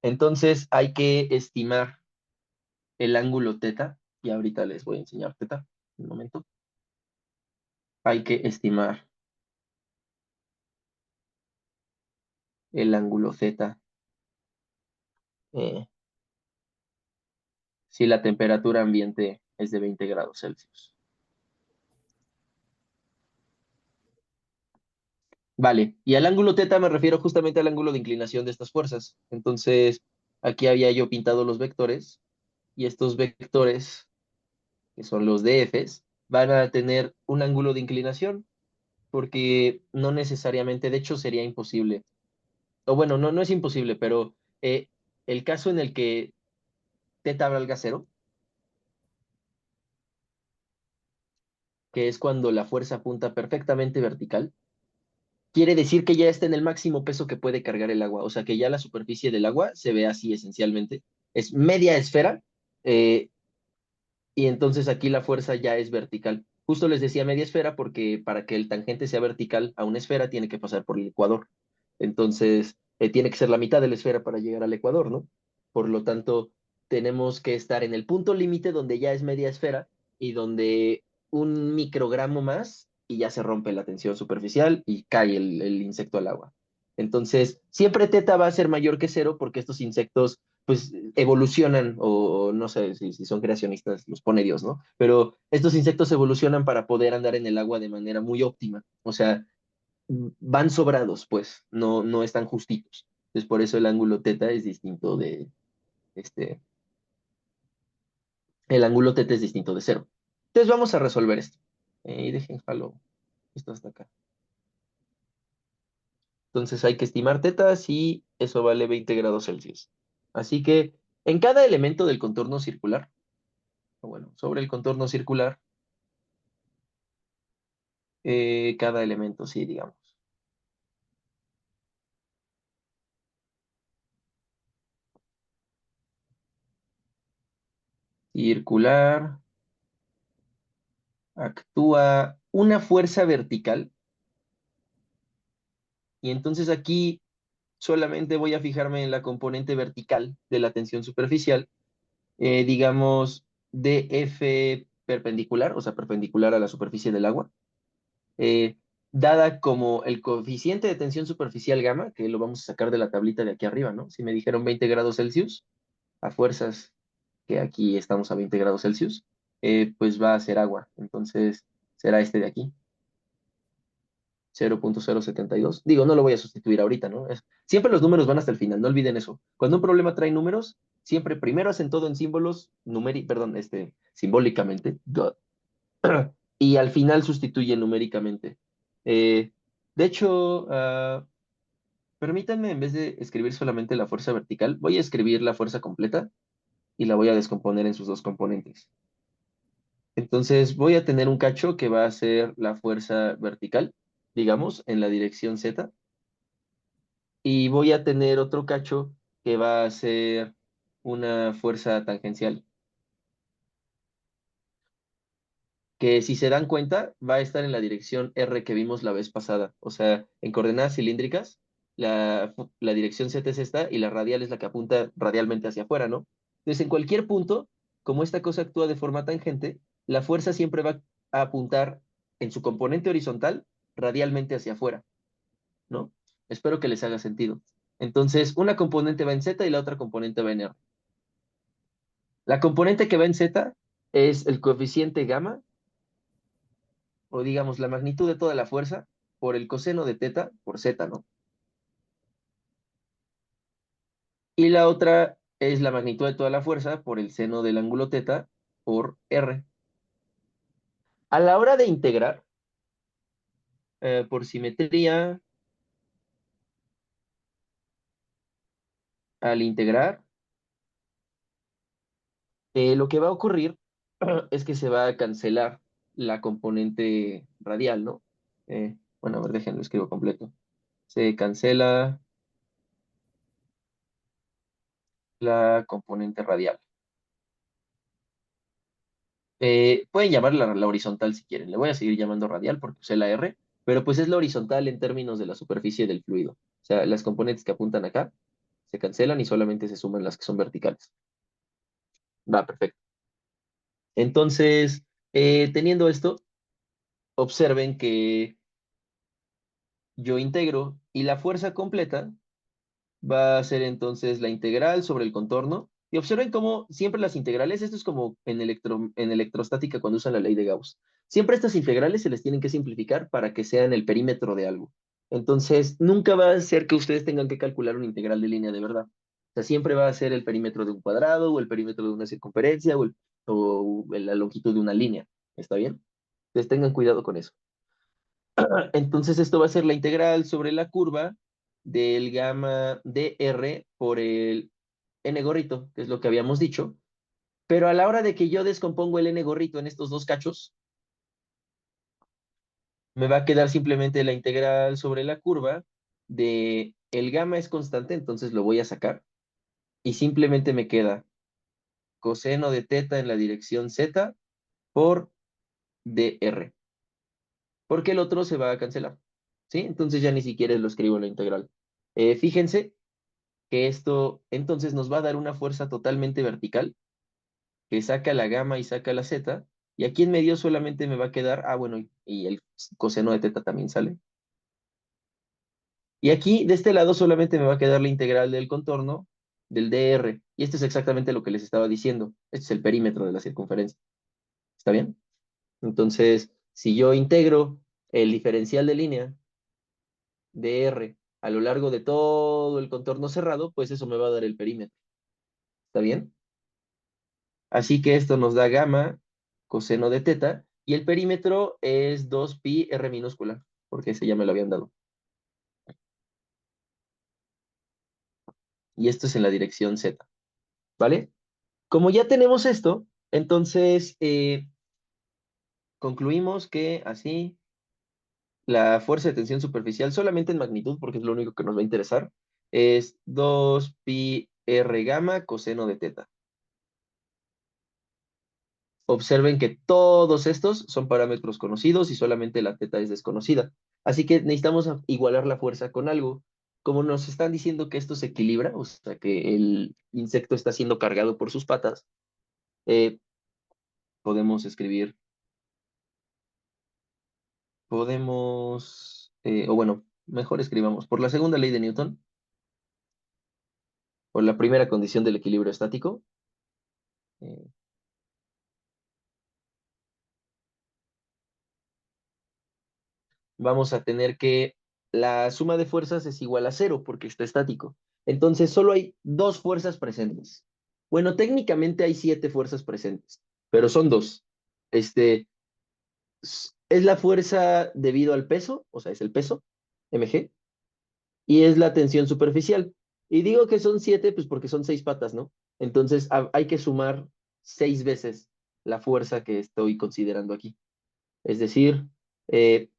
Entonces hay que estimar el ángulo teta, y ahorita les voy a enseñar teta, un momento. Hay que estimar el ángulo zeta eh, si la temperatura ambiente es de 20 grados Celsius. Vale, y al ángulo teta me refiero justamente al ángulo de inclinación de estas fuerzas. Entonces, aquí había yo pintado los vectores, y estos vectores, que son los DFs, van a tener un ángulo de inclinación, porque no necesariamente, de hecho sería imposible, o bueno, no es imposible, pero el caso en el que teta valga cero, que es cuando la fuerza apunta perfectamente vertical, quiere decir que ya está en el máximo peso que puede cargar el agua. O sea que ya la superficie del agua se ve así esencialmente. Es media esfera, eh, y entonces aquí la fuerza ya es vertical. Justo les decía media esfera porque para que el tangente sea vertical a una esfera tiene que pasar por el ecuador. Entonces, tiene que ser la mitad de la esfera para llegar al ecuador, ¿no? Por lo tanto, tenemos que estar en el punto límite donde ya es media esfera y donde un microgramo más y ya se rompe la tensión superficial y cae el insecto al agua. Entonces, siempre teta va a ser mayor que cero porque estos insectos pues evolucionan, o no sé si son creacionistas, los pone Dios, ¿no? Pero estos insectos evolucionan para poder andar en el agua de manera muy óptima. O sea, van sobrados, pues, no están justitos. Entonces, por eso el ángulo teta es distinto este, el ángulo teta es distinto de cero. Entonces, vamos a resolver esto. Y dejen, jalo esto hasta acá. Entonces, hay que estimar tetas y eso vale 20 grados Celsius. Así que, en cada elemento del contorno circular, o bueno, sobre el contorno circular, cada elemento, sí, digamos. Circular, actúa una fuerza vertical, y entonces aquí solamente voy a fijarme en la componente vertical de la tensión superficial, digamos DF perpendicular, o sea, perpendicular a la superficie del agua, eh, dada como el coeficiente de tensión superficial gamma, que lo vamos a sacar de la tablita de aquí arriba, ¿no? Si me dijeron 20 grados Celsius, a fuerzas que aquí estamos a 20 grados Celsius, pues va a ser agua. Entonces será este de aquí, 0,072. Digo, no lo voy a sustituir ahorita, ¿no? Siempre los números van hasta el final, no olviden eso. Cuando un problema trae números, siempre primero hacen todo en símbolos, perdón, simbólicamente, duh, y al final sustituyen numéricamente. Eh, de hecho, permítanme, en vez de escribir solamente la fuerza vertical, voy a escribir la fuerza completa y la voy a descomponer en sus dos componentes. Entonces voy a tener un cacho que va a ser la fuerza vertical, digamos, en la dirección Z, y voy a tener otro cacho que va a ser una fuerza tangencial. que si se dan cuenta, va a estar en la dirección R que vimos la vez pasada. O sea, en coordenadas cilíndricas, la dirección Z es esta y la radial es la que apunta radialmente hacia afuera, ¿no? Entonces, en cualquier punto, como esta cosa actúa de forma tangente, la fuerza siempre va a apuntar en su componente horizontal radialmente hacia afuera, ¿no? Espero que les haga sentido. Entonces, una componente va en Z y la otra componente va en R. La componente que va en Z es el coeficiente gamma, o digamos la magnitud de toda la fuerza, por el coseno de teta, por Z, ¿no? Y la otra es la magnitud de toda la fuerza por el seno del ángulo teta, por R. A la hora de integrar, por simetría, al integrar, lo que va a ocurrir es que se va a cancelar la componente radial, ¿no? Bueno, a ver, déjenlo, escribo completo. Se cancela la componente radial. Pueden llamarla la horizontal si quieren. Le voy a seguir llamando radial porque usé la R, pero pues es la horizontal en términos de la superficie del fluido. O sea, las componentes que apuntan acá se cancelan y solamente se suman las que son verticales. Va, perfecto. Entonces, teniendo esto, observen que yo integro y la fuerza completa va a ser entonces la integral sobre el contorno. Y observen cómo siempre las integrales, esto es como en electrostática cuando usan la ley de Gauss. Siempre estas integrales se les tienen que simplificar para que sean el perímetro de algo. Entonces, nunca va a ser que ustedes tengan que calcular una integral de línea de verdad. O sea, siempre va a ser el perímetro de un cuadrado, o el perímetro de una circunferencia, o la longitud de una línea. ¿Está bien? Entonces, tengan cuidado con eso. Entonces esto va a ser la integral sobre la curva del gamma dr por el n gorrito, que es lo que habíamos dicho. Pero a la hora de que yo descompongo el n gorrito en estos dos cachos, me va a quedar simplemente la integral sobre la curva de el gamma es constante, entonces lo voy a sacar. Y simplemente me queda coseno de teta en la dirección z por dr. Porque el otro se va a cancelar. ¿Sí? Entonces ya ni siquiera lo escribo en la integral. Fíjense que esto entonces nos va a dar una fuerza totalmente vertical, que saca la gamma y saca la zeta, y aquí en medio solamente me va a quedar, bueno, y el coseno de teta también sale. Y aquí, de este lado, solamente me va a quedar la integral del contorno del dr, y esto es exactamente lo que les estaba diciendo. Este es el perímetro de la circunferencia. ¿Está bien? Entonces, si yo integro el diferencial de línea dr a lo largo de todo el contorno cerrado, pues eso me va a dar el perímetro. ¿Está bien? Así que esto nos da gamma coseno de teta y el perímetro es 2pi r minúscula, porque ese ya me lo habían dado. Y esto es en la dirección z, ¿vale? Como ya tenemos esto, entonces concluimos que así la fuerza de tensión superficial, solamente en magnitud, porque es lo único que nos va a interesar, es 2pi r gamma coseno de teta. Observen que todos estos son parámetros conocidos y solamente la teta es desconocida. Así que necesitamos igualar la fuerza con algo. Como nos están diciendo que esto se equilibra, o sea, que el insecto está siendo cargado por sus patas, eh, podemos escribir, o bueno, mejor escribamos, por la segunda ley de Newton, por la primera condición del equilibrio estático, eh, vamos a tener que la suma de fuerzas es igual a cero porque está estático. Entonces solo hay dos fuerzas presentes. Bueno, técnicamente hay 7 fuerzas presentes, pero son dos. Este es la fuerza debido al peso, o sea, es el peso, mg, y es la tensión superficial. Y digo que son 7, pues porque son 6 patas, ¿no? Entonces hay que sumar 6 veces la fuerza que estoy considerando aquí. Es decir, eh,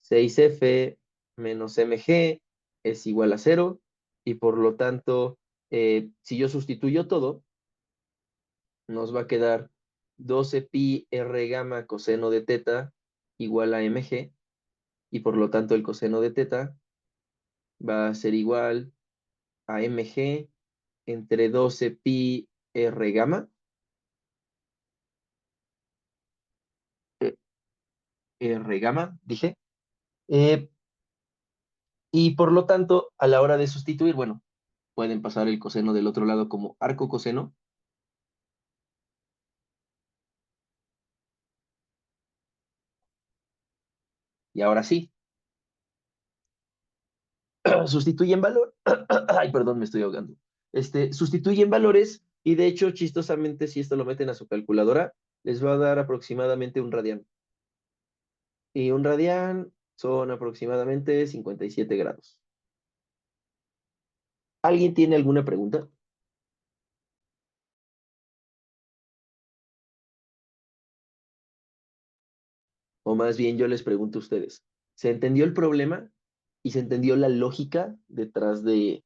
6F menos mg es igual a 0 y por lo tanto, si yo sustituyo todo, nos va a quedar 12 pi r gamma coseno de teta igual a mg, y por lo tanto el coseno de teta va a ser igual a mg entre 12 pi r gamma, eh, r gamma, dije, eh, y por lo tanto, a la hora de sustituir, bueno, pueden pasar el coseno del otro lado como arco coseno, y ahora sí, sustituyen valor, ay, perdón, me estoy ahogando, sustituyen valores, y de hecho, chistosamente, si esto lo meten a su calculadora, les va a dar aproximadamente un radián. Y un radián son aproximadamente 57 grados. ¿Alguien tiene alguna pregunta? O más bien yo les pregunto a ustedes, ¿se entendió el problema y se entendió la lógica detrás de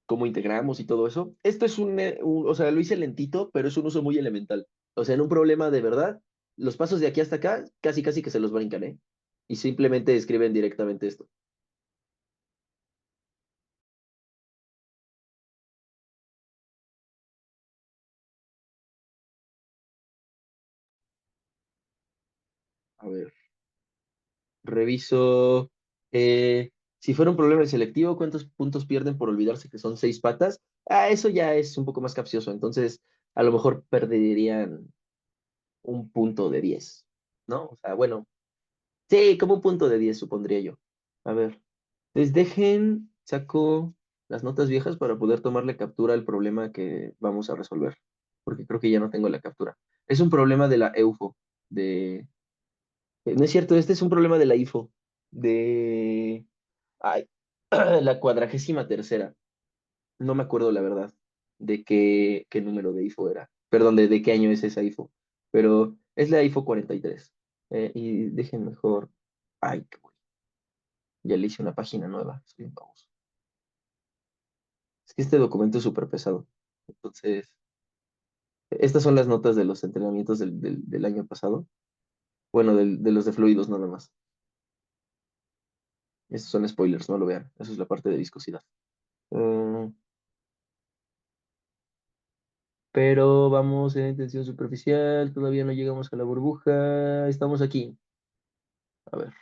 cómo integramos y todo eso? Esto es o sea, lo hice lentito, pero es un uso muy elemental. O sea, en un problema de verdad, los pasos de aquí hasta acá, casi casi que se los brincan, ¿eh? Y simplemente escriben directamente esto. A ver, reviso. Si fuera un problema selectivo, ¿cuántos puntos pierden por olvidarse que son seis patas? Ah, eso ya es un poco más capcioso. Entonces, a lo mejor perderían un punto de 10, ¿no? O sea, bueno, sí, como un punto de 10 supondría yo. A ver, les dejen, saco las notas viejas para poder tomarle captura al problema que vamos a resolver, porque creo que ya no tengo la captura. Es un problema de la EUFO, de... no es cierto, este es un problema de la IFO, de... Ay, la 43ª. No me acuerdo la verdad de qué número de IFO era. Perdón, de qué año es esa IFO. Pero es la IFO 43. Y dejen mejor. Ay, qué bueno. Ya le hice una página nueva. Vamos. Es que este documento es súper pesado. Entonces, estas son las notas de los entrenamientos del año pasado. Bueno, de los de fluidos nada más. Estos son spoilers, no lo vean. Eso es la parte de viscosidad. Mm, pero vamos en tensión superficial. Todavía no llegamos a la burbuja. Estamos aquí. A ver.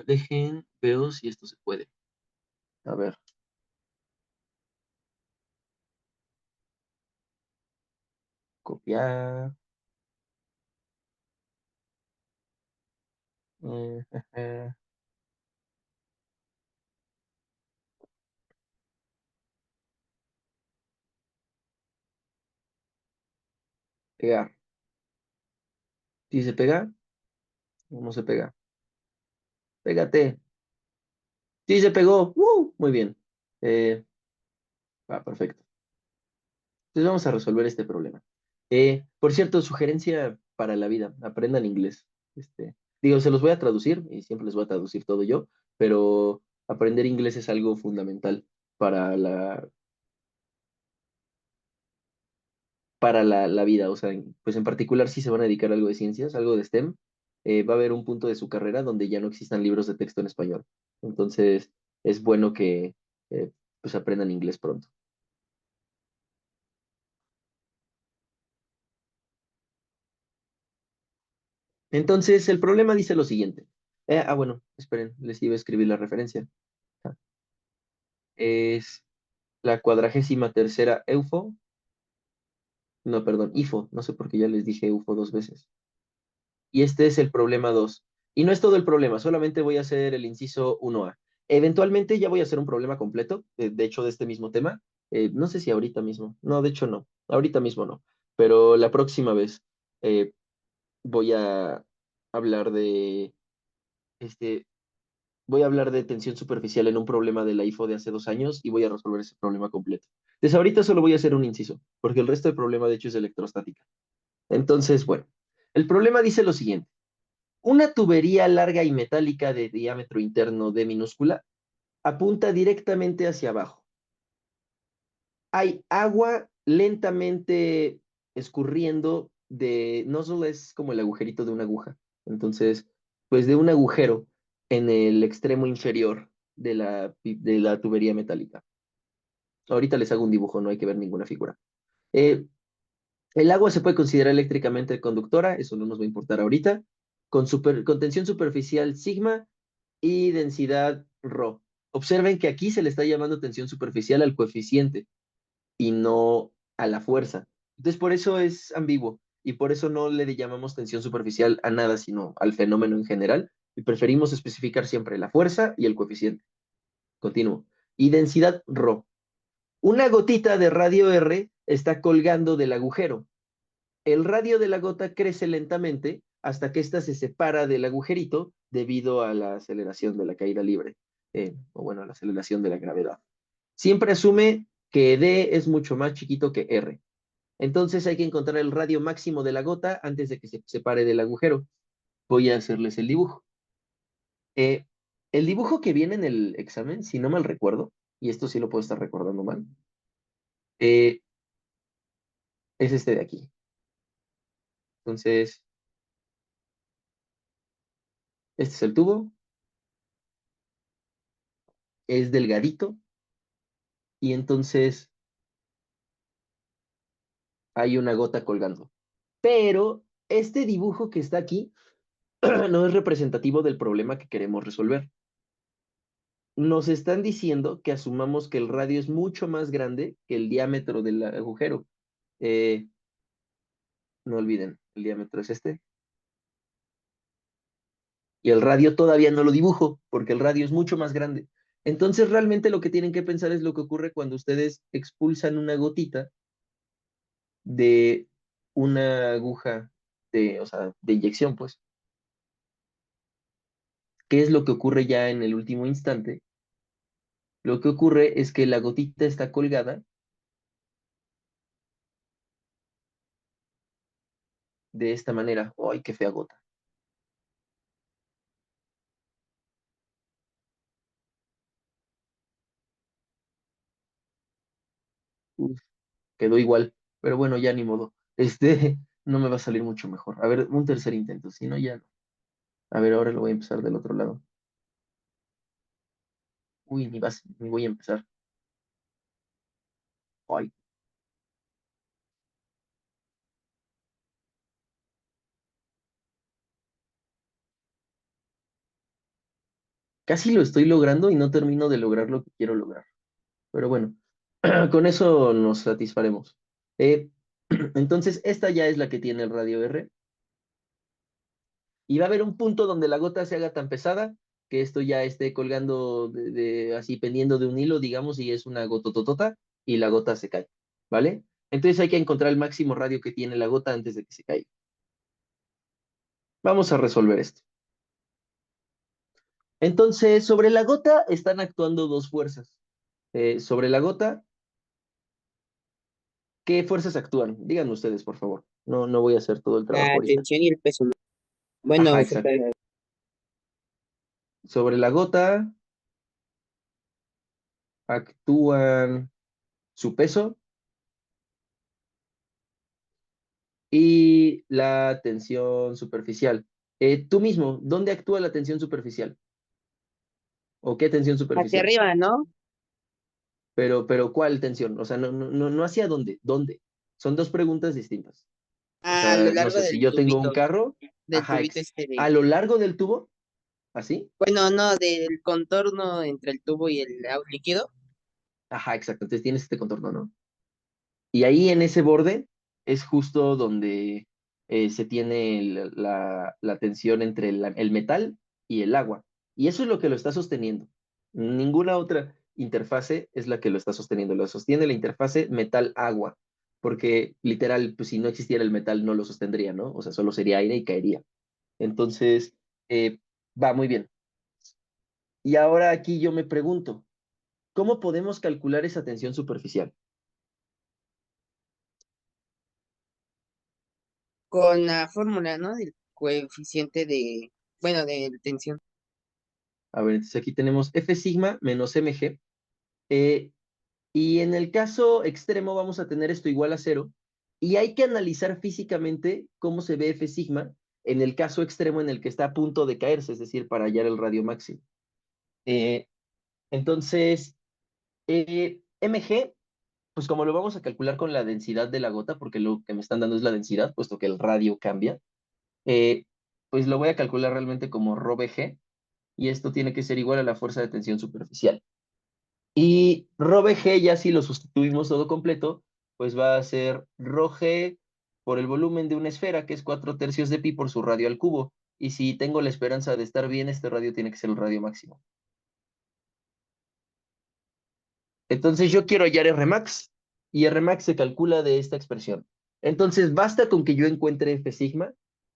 Dejen, veo si esto se puede. A ver, copiar. Pegar. ¿Sí se pega o no se pega? Pégate. Sí se pegó. Muy bien. Eh, perfecto. Entonces vamos a resolver este problema. Por cierto, sugerencia para la vida. Aprendan inglés. Digo, se los voy a traducir y siempre les voy a traducir todo yo, pero aprender inglés es algo fundamental para la vida. O sea, pues en particular si se van a dedicar a algo de ciencias, algo de STEM, va a haber un punto de su carrera donde ya no existan libros de texto en español. Entonces, es bueno que pues aprendan inglés pronto. Entonces, el problema dice lo siguiente. Bueno, esperen, les iba a escribir la referencia. Ah, Es la 43ª EUFO, no, perdón, IFO, no sé por qué ya les dije EUFO dos veces. Y este es el problema 2. Y no es todo el problema, solamente voy a hacer el inciso 1A. Eventualmente ya voy a hacer un problema completo, de hecho, de este mismo tema. No sé si ahorita mismo. No, de hecho no. Ahorita mismo no. Pero la próxima vez eh, voy a hablar de este. Voy a hablar de tensión superficial en un problema de la IFO de hace 2 años y voy a resolver ese problema completo. Desde ahorita solo voy a hacer un inciso, porque el resto del problema de hecho es electrostática. Entonces, bueno, el problema dice lo siguiente. Una tubería larga y metálica de diámetro interno D minúscula apunta directamente hacia abajo. Hay agua lentamente escurriendo nozzle es como el agujerito de una aguja. Entonces, pues de un agujero en el extremo inferior de la tubería metálica. Ahorita les hago un dibujo, no hay que ver ninguna figura. Eh, el agua se puede considerar eléctricamente conductora, eso no nos va a importar ahorita, con tensión superficial sigma y densidad rho. Observen que aquí se le está llamando tensión superficial al coeficiente y no a la fuerza. Entonces, por eso es ambiguo y por eso no le llamamos tensión superficial a nada, sino al fenómeno en general, y preferimos especificar siempre la fuerza y el coeficiente. Continuo. Y densidad rho. Una gotita de radio R está colgando del agujero. El radio de la gota crece lentamente hasta que ésta se separa del agujerito debido a la aceleración de la caída libre, o bueno, a la aceleración de la gravedad. Siempre asume que D es mucho más chiquito que R. Entonces hay que encontrar el radio máximo de la gota antes de que se separe del agujero. Voy a hacerles el dibujo. Eh, el dibujo que viene en el examen, si no mal recuerdo, y esto sí lo puedo estar recordando mal, eh, es este de aquí. Entonces, este es el tubo, es delgadito, y entonces hay una gota colgando. Pero este dibujo que está aquí no es representativo del problema que queremos resolver. Nos están diciendo que asumamos que el radio es mucho más grande que el diámetro del agujero. Eh, no olviden, el diámetro es este. Y el radio todavía no lo dibujo, porque el radio es mucho más grande. Entonces, realmente lo que tienen que pensar es lo que ocurre cuando ustedes expulsan una gotita de una aguja de, o sea, de inyección, pues. ¿Qué es lo que ocurre ya en el último instante? Lo que ocurre es que la gotita está colgada de esta manera. ¡Ay, qué fea gota! Uf, quedó igual, pero bueno, ya ni modo. No me va a salir mucho mejor. A ver, un tercer intento, si no, ya no. A ver, ahora lo voy a empezar del otro lado. Uy, ni voy a empezar. Ay, casi lo estoy logrando y no termino de lograr lo que quiero lograr. Pero bueno, con eso nos satisfaremos. Eh, entonces, esta ya es la que tiene el radio R. Y va a haber un punto donde la gota se haga tan pesada que esto ya esté colgando así pendiendo de un hilo, digamos, y es una gotototota y la gota se cae, ¿vale? Entonces hay que encontrar el máximo radio que tiene la gota antes de que se caiga. Vamos a resolver esto. Entonces, sobre la gota están actuando dos fuerzas. Sobre la gota, ¿qué fuerzas actúan? Díganme ustedes, por favor. No, no voy a hacer todo el trabajo La ahorita. tensión y el peso, ¿no? Ajá, Bueno, exacto. Sobre la gota actúan su peso y la tensión superficial. Tú mismo, ¿dónde actúa la tensión superficial? ¿O qué tensión hacia superficial? arriba, ¿no? Pero ¿cuál tensión? O sea, no hacia dónde, ¿dónde? Son dos preguntas distintas. O A lo sea, no largo sé, si del yo tengo un tubito, carro, del ajá, tubito este a de, lo largo del tubo, así, bueno, no, del contorno entre el tubo y el agua líquido. ajá, exacto. Entonces tienes este contorno, ¿no? Y ahí en ese borde es justo donde se tiene la tensión entre el metal y el agua. Y eso es lo que lo está sosteniendo. Ninguna otra interfase es la que lo está sosteniendo. Lo sostiene la interfase metal-agua. Porque literal, pues si no existiera el metal no lo sostendría, ¿no? O sea, solo sería aire y caería. Entonces, eh, va muy bien. Y ahora aquí yo me pregunto, ¿cómo podemos calcular esa tensión superficial? Con la fórmula, ¿no? Del coeficiente de, bueno, de tensión. A ver, entonces aquí tenemos F sigma menos mg. Y en el caso extremo vamos a tener esto igual a cero, Y hay que analizar físicamente cómo se ve F sigma en el caso extremo en el que está a punto de caerse, es decir, para hallar el radio máximo. Eh, entonces, mg, pues como lo vamos a calcular con la densidad de la gota, porque lo que me están dando es la densidad, puesto que el radio cambia, eh, pues lo voy a calcular realmente como rho vg, y esto tiene que ser igual a la fuerza de tensión superficial. Y rho vg, ya si lo sustituimos todo completo, pues va a ser rho g por el volumen de una esfera, que es 4/3 de pi por su radio al cubo. Y si tengo la esperanza de estar bien, este radio tiene que ser el radio máximo. Entonces yo quiero hallar Rmax, y Rmax se calcula de esta expresión. Entonces basta con que yo encuentre F sigma,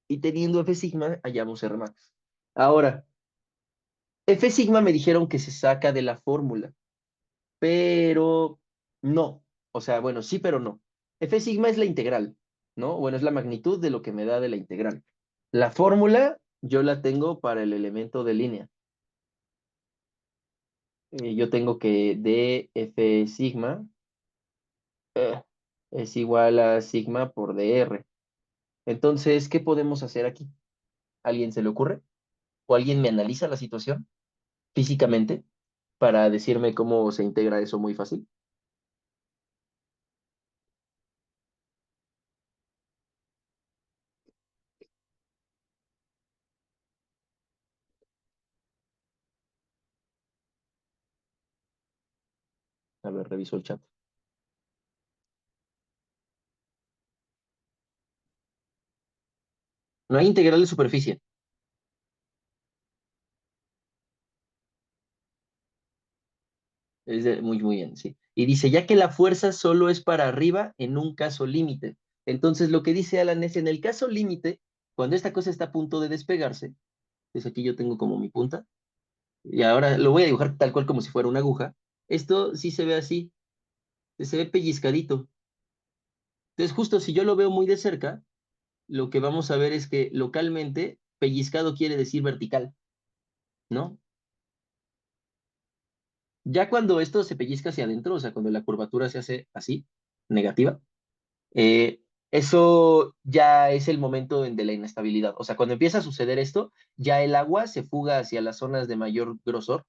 y teniendo F sigma, hallamos Rmax. Ahora, F sigma me dijeron que se saca de la fórmula, pero no. O sea, bueno, sí, pero no. F sigma es la integral, ¿no? Bueno, es la magnitud de lo que me da de la integral. La fórmula yo la tengo para el elemento de línea. Yo tengo que df sigma eh, es igual a sigma por dr. Entonces, ¿qué podemos hacer aquí? ¿Alguien se le ocurre? ¿O alguien me analiza la situación físicamente para decirme cómo se integra eso muy fácil? A ver, reviso el chat. No hay integral de superficie. Muy bien, sí. Y dice, ya que la fuerza solo es para arriba en un caso límite. Entonces, lo que dice Alan es, en el caso límite, cuando esta cosa está a punto de despegarse, es aquí yo tengo como mi punta, y ahora lo voy a dibujar tal cual como si fuera una aguja. Esto sí se ve así, se ve pellizcadito. Entonces, justo si yo lo veo muy de cerca, lo que vamos a ver es que localmente pellizcado quiere decir vertical, ¿no? Ya cuando esto se pellizca hacia adentro, o sea, cuando la curvatura se hace así, negativa, eh, eso ya es el momento de la inestabilidad. O sea, cuando empieza a suceder esto, ya el agua se fuga hacia las zonas de mayor grosor.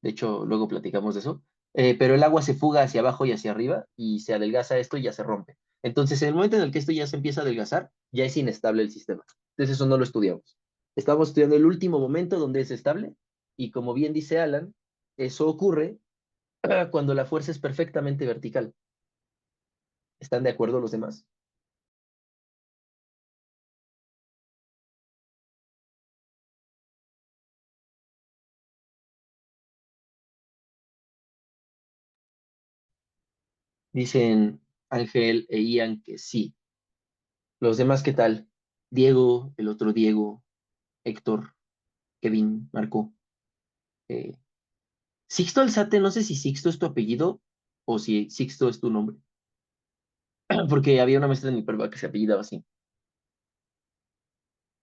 De hecho, luego platicamos de eso. Pero el agua se fuga hacia abajo y hacia arriba y se adelgaza esto y ya se rompe. Entonces, en el momento en el que esto ya se empieza a adelgazar, ya es inestable el sistema. Entonces, eso no lo estudiamos. Estamos estudiando el último momento donde es estable, y como bien dice Alan, eso ocurre cuando la fuerza es perfectamente vertical. ¿Están de acuerdo los demás? Dicen Ángel e Ian que sí. Los demás, ¿qué tal? Diego, el otro Diego, Héctor, Kevin, Marco. eh, Sixto Alzate, no sé si Sixto es tu apellido o si Sixto es tu nombre, porque había una maestra en mi prueba que se apellidaba así.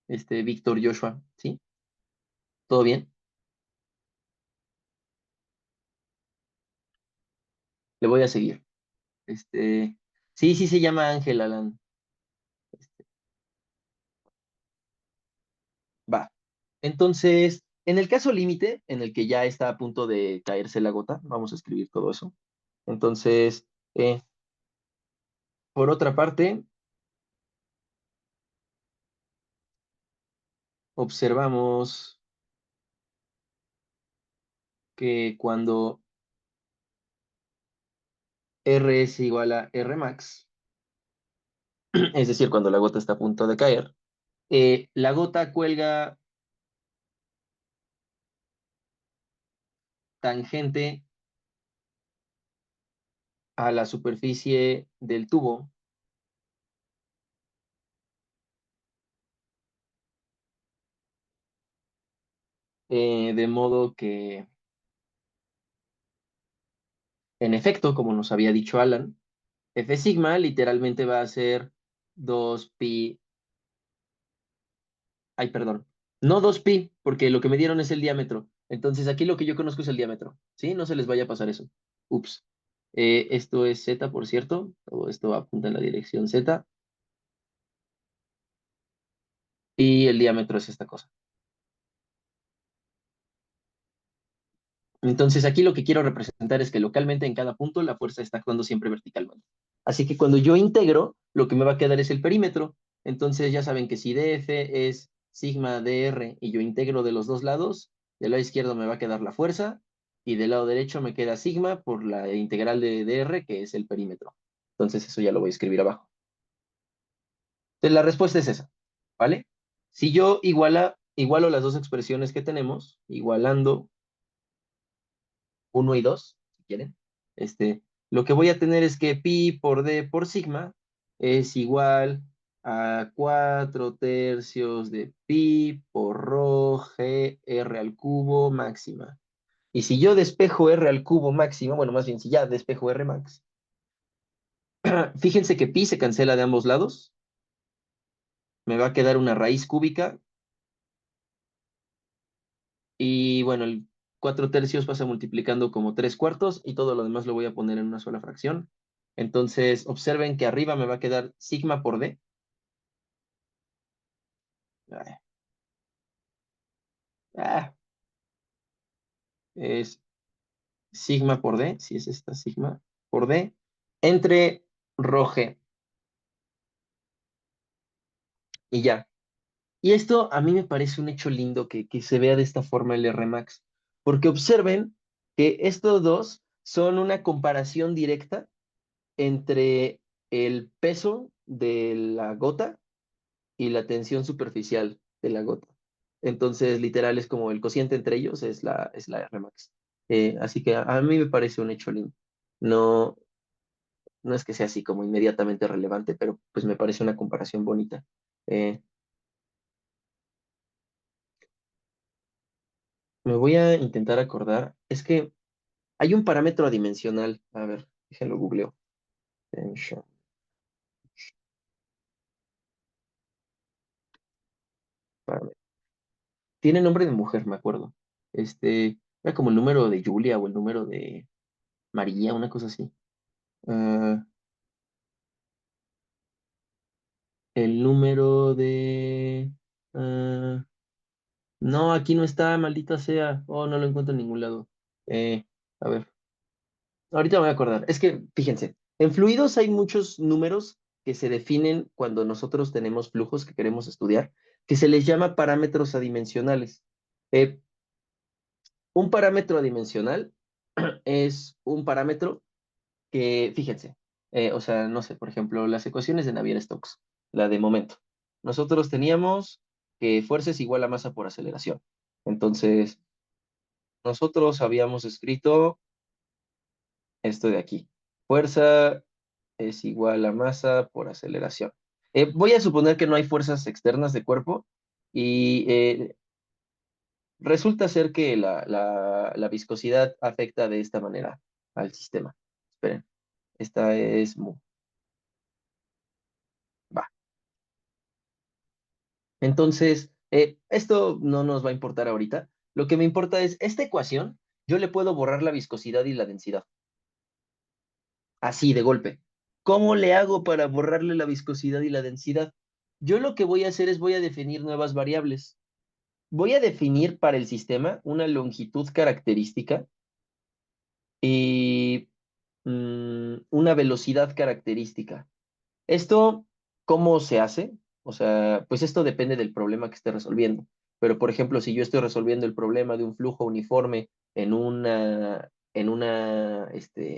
Víctor Joshua, ¿sí? ¿Todo bien? Le voy a seguir. Sí, sí se llama Ángel Alan. Va. Entonces, en el caso límite, en el que ya está a punto de caerse la gota, vamos a escribir todo eso. Entonces, por otra parte, observamos que cuando R es igual a R max, es decir, cuando la gota está a punto de caer, la gota cuelga tangente a la superficie del tubo, de modo que, en efecto, como nos había dicho Alan, F sigma literalmente va a ser 2pi, ay, perdón, no 2pi, porque lo que me dieron es el diámetro. Entonces aquí lo que yo conozco es el diámetro, ¿sí? No se les vaya a pasar eso. Ups. Esto es Z, por cierto, todo esto apunta en la dirección Z, y el diámetro es esta cosa. Entonces aquí lo que quiero representar es que localmente en cada punto la fuerza está actuando siempre verticalmente. Así que cuando yo integro, lo que me va a quedar es el perímetro. Entonces ya saben que si DF es sigma DR y yo integro de los dos lados, del lado izquierdo me va a quedar la fuerza y del lado derecho me queda sigma por la integral de DR, que es el perímetro. Entonces eso ya lo voy a escribir abajo. Entonces la respuesta es esa, ¿vale? Si yo igualo las dos expresiones que tenemos, igualando uno y 2 si quieren, lo que voy a tener es que pi por d por sigma es igual a 4 tercios de pi por rho g r al cubo máxima. Y si yo despejo r al cubo máxima, bueno, más bien si ya despejo r max, fíjense que pi se cancela de ambos lados, me va a quedar una raíz cúbica y bueno, el 4 tercios pasa multiplicando como 3 cuartos y todo lo demás lo voy a poner en una sola fracción. Entonces, observen que arriba me va a quedar sigma por d. Ah, ah, es sigma por d, si es esta sigma por d, entre rho g y ya. Y esto a mí me parece un hecho lindo que se vea de esta forma el Rmax, porque observen que estos dos son una comparación directa entre el peso de la gota y la tensión superficial de la gota. Entonces, literal, es como el cociente entre ellos es la Rmax. Así que a mí me parece un hecho lindo. No, no es que sea así como inmediatamente relevante, pero pues me parece una comparación bonita. Eh, Me voy a intentar acordar. Es que hay un parámetro adimensional. A ver, déjenlo googleo. Tension. Parámetro. Tiene nombre de mujer, me acuerdo. Era como el número de Julia o el número de María, una cosa así. Ah, el número de... ah, no, aquí no está, maldita sea. Oh, no lo encuentro en ningún lado. Eh, a ver, ahorita me voy a acordar. Es que, fíjense, en fluidos hay muchos números que se definen cuando nosotros tenemos flujos que queremos estudiar, que se les llama parámetros adimensionales. Eh, un parámetro adimensional es un parámetro que, fíjense, o sea, no sé, por ejemplo, las ecuaciones de Navier-Stokes, la de momento. Nosotros teníamos que fuerza es igual a masa por aceleración. Entonces, nosotros habíamos escrito esto de aquí. Fuerza es igual a masa por aceleración. Voy a suponer que no hay fuerzas externas de cuerpo y resulta ser que la viscosidad afecta de esta manera al sistema. Esperen, esta es mu. Va. Entonces, esto no nos va a importar ahorita. Lo que me importa es esta ecuación, yo le puedo borrar la viscosidad y la densidad. Así, de golpe. ¿Cómo le hago para borrarle la viscosidad y la densidad? Yo lo que voy a hacer es voy a definir nuevas variables. Voy a definir para el sistema una longitud característica y una velocidad característica. Esto, ¿cómo se hace? O sea, pues esto depende del problema que esté resolviendo. Pero, por ejemplo, si yo estoy resolviendo el problema de un flujo uniforme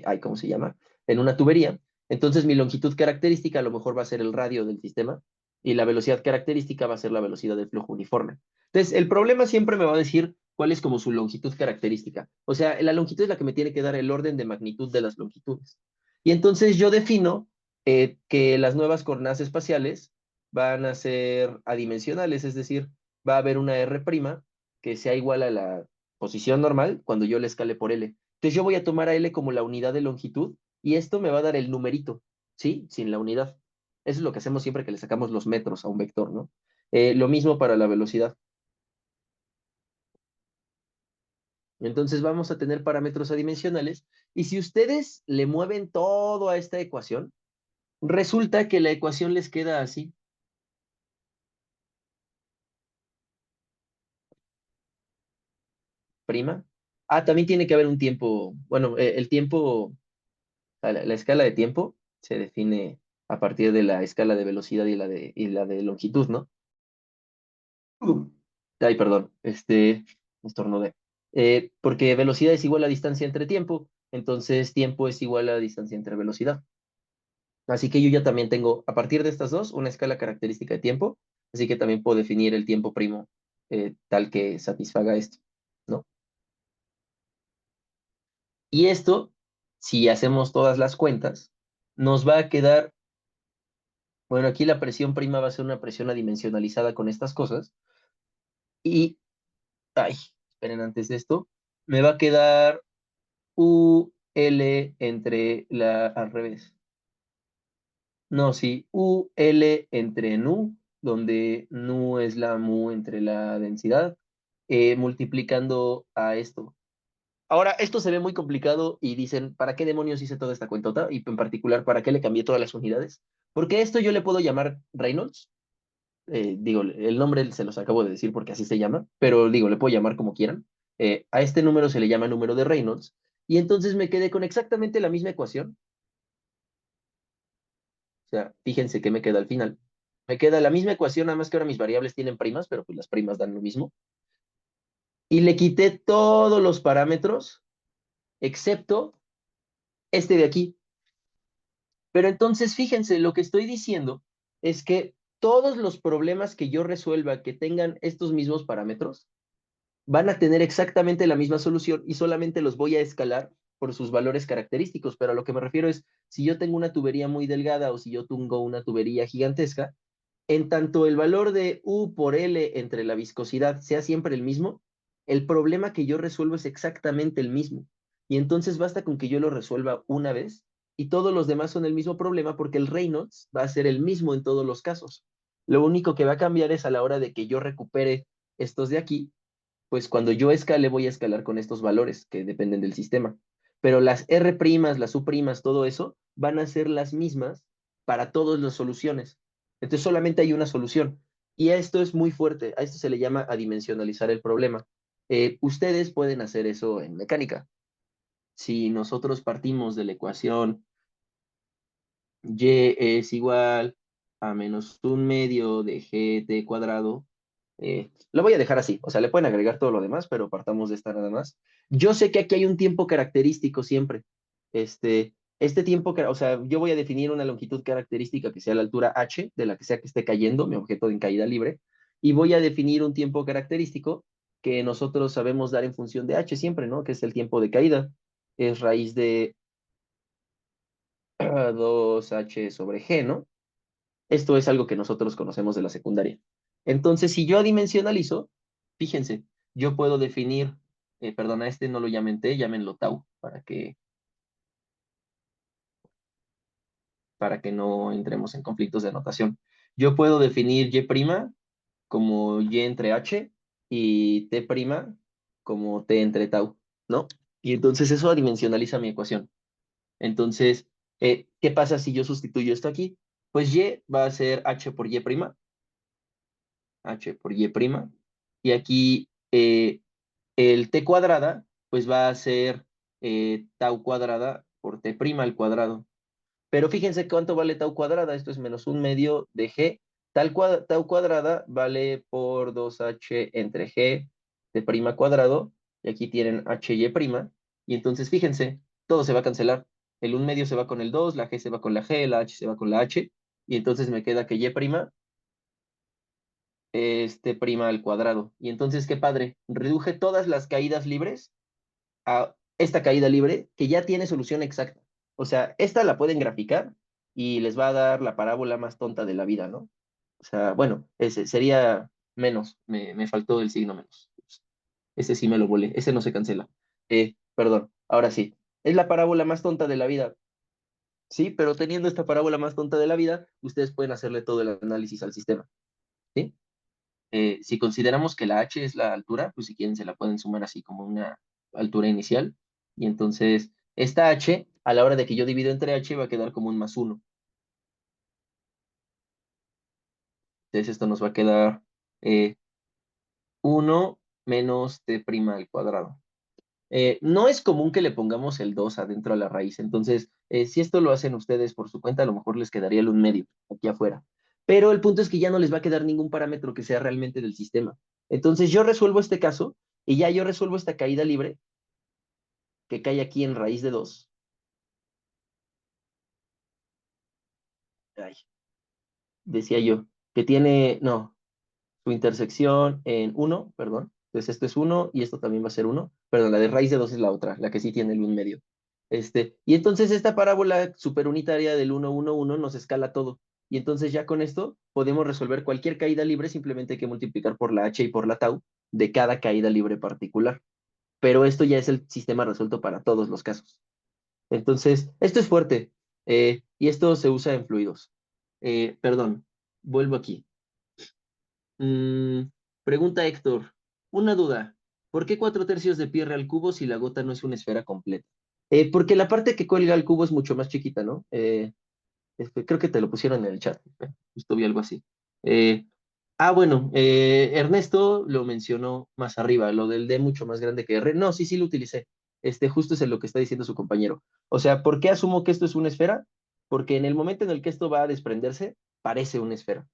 ay, ¿cómo se llama? En una tubería, entonces mi longitud característica a lo mejor va a ser el radio del sistema y la velocidad característica va a ser la velocidad del flujo uniforme. Entonces, el problema siempre me va a decir cuál es como su longitud característica. O sea, la longitud es la que me tiene que dar el orden de magnitud de las longitudes. Y entonces yo defino que las nuevas coordenadas espaciales van a ser adimensionales, es decir, va a haber una R' que sea igual a la posición normal cuando yo le escale por L. Entonces yo voy a tomar a L como la unidad de longitud y esto me va a dar el numerito, ¿sí? Sin la unidad. Eso es lo que hacemos siempre que le sacamos los metros a un vector, ¿no? Lo mismo para la velocidad. Entonces vamos a tener parámetros adimensionales y si ustedes le mueven todo a esta ecuación, resulta que la ecuación les queda así. Prima. Ah, también tiene que haber un tiempo, bueno, el tiempo, la escala de tiempo se define a partir de la escala de velocidad y la de longitud, ¿no? Uh. Ay, perdón, estornudé. Porque velocidad es igual a distancia entre tiempo, entonces tiempo es igual a distancia entre velocidad. Así que yo ya también tengo, a partir de estas dos, una escala característica de tiempo, así que también puedo definir el tiempo primo tal que satisfaga esto, ¿no? Y esto, si hacemos todas las cuentas, nos va a quedar, bueno, aquí la presión prima va a ser una presión adimensionalizada con estas cosas, y, ay, esperen antes de esto, me va a quedar UL entre al revés. No, sí, UL entre nu, donde nu es la mu entre la densidad, multiplicando a esto. Ahora, esto se ve muy complicado y dicen, ¿para qué demonios hice toda esta cuentota? Y en particular, ¿para qué le cambié todas las unidades? Porque esto yo le puedo llamar Reynolds. Digo, el nombre se los acabo de decir porque así se llama, pero digo, le puedo llamar como quieran. A este número se le llama número de Reynolds. Y entonces me quedé con exactamente la misma ecuación. O sea, fíjense que me queda al final. Me queda la misma ecuación, nada más que ahora mis variables tienen primas, pero pues las primas dan lo mismo. Y le quité todos los parámetros, excepto este de aquí. Pero entonces, fíjense, lo que estoy diciendo es que todos los problemas que yo resuelva que tengan estos mismos parámetros van a tener exactamente la misma solución y solamente los voy a escalar por sus valores característicos. Pero a lo que me refiero es, si yo tengo una tubería muy delgada o si yo tengo una tubería gigantesca, en tanto el valor de U por L entre la viscosidad sea siempre el mismo, el problema que yo resuelvo es exactamente el mismo. Y entonces basta con que yo lo resuelva una vez y todos los demás son el mismo problema porque el Reynolds va a ser el mismo en todos los casos. Lo único que va a cambiar es a la hora de que yo recupere estos de aquí, pues cuando yo escale voy a escalar con estos valores que dependen del sistema. Pero las R', las U', todo eso van a ser las mismas para todas las soluciones. Entonces solamente hay una solución. Y esto es muy fuerte. A esto se le llama adimensionalizar el problema. Ustedes pueden hacer eso en mecánica. Si nosotros partimos de la ecuación y es igual a menos un medio de gt cuadrado. Lo voy a dejar así, o sea, le pueden agregar todo lo demás, pero partamos de esta nada más. Yo sé que aquí hay un tiempo característico siempre. Este tiempo, o sea, yo voy a definir una longitud característica que sea la altura h, de la que sea que esté cayendo, mi objeto en caída libre, y voy a definir un tiempo característico que nosotros sabemos dar en función de h siempre, ¿no? Que es el tiempo de caída. Es raíz de 2h sobre g, ¿no? Esto es algo que nosotros conocemos de la secundaria. Entonces, si yo adimensionalizo, fíjense, yo puedo definir, perdón, a este no lo llamen T, llámenlo tau, para que no entremos en conflictos de notación. Yo puedo definir y' como y entre h y t' como t entre tau, ¿no? Y entonces eso adimensionaliza mi ecuación. Entonces, ¿qué pasa si yo sustituyo esto aquí? Pues y va a ser h por y', h por y', y aquí el t cuadrada, pues va a ser tau cuadrada por t' al cuadrado. Pero fíjense cuánto vale tau cuadrada, esto es menos un medio de g. Tau cuadrada vale por 2h entre g t' cuadrado, y aquí tienen hy', y entonces fíjense, todo se va a cancelar. El un medio se va con el 2, la g se va con la g, la h se va con la h, y entonces me queda que y' al cuadrado. Y entonces, qué padre, reduje todas las caídas libres a esta caída libre que ya tiene solución exacta. O sea, esta la pueden graficar y les va a dar la parábola más tonta de la vida, ¿no? O sea, bueno, ese sería menos, me faltó el signo menos. Ese sí me lo volé, ese no se cancela. Perdón, ahora sí. Es la parábola más tonta de la vida. Sí, pero teniendo esta parábola más tonta de la vida, ustedes pueden hacerle todo el análisis al sistema. ¿Sí? Si consideramos que la h es la altura, pues si quieren se la pueden sumar así como una. altura inicial. Y entonces, esta h, a la hora de que yo divido entre h, va a quedar como un más 1. Entonces, esto nos va a quedar 1 menos t' al cuadrado. No es común que le pongamos el 2 adentro a la raíz, entonces, si esto lo hacen ustedes por su cuenta, a lo mejor les quedaría el 1 medio aquí afuera. Pero el punto es que ya no les va a quedar ningún parámetro que sea realmente del sistema. Entonces, yo resuelvo este caso y ya yo resuelvo esta caída libre que cae aquí en raíz de 2. Ay, decía yo, que tiene, no, su intersección en 1, perdón. Entonces esto es 1 y esto también va a ser 1. Perdón, la de raíz de 2 es la otra, la que sí tiene el 1 medio. Y entonces esta parábola superunitaria del 1, 1, 1 nos escala todo. Y entonces ya con esto podemos resolver cualquier caída libre, simplemente hay que multiplicar por la h y por la tau de cada caída libre particular. Pero esto ya es el sistema resuelto para todos los casos. Entonces, esto es fuerte y esto se usa en fluidos. Perdón, vuelvo aquí. Pregunta Héctor. Una duda. ¿Por qué 4/3 de pi al cubo si la gota no es una esfera completa? Porque la parte que cuelga al cubo es mucho más chiquita, ¿no? Creo que te lo pusieron en el chat. Justo vi algo así. Eh, bueno, Ernesto lo mencionó más arriba, lo del D mucho más grande que R. No, sí, sí lo utilicé. Justo es en lo que está diciendo su compañero. O sea, ¿por qué asumo que esto es una esfera? Porque en el momento en el que esto va a desprenderse, parece una esfera.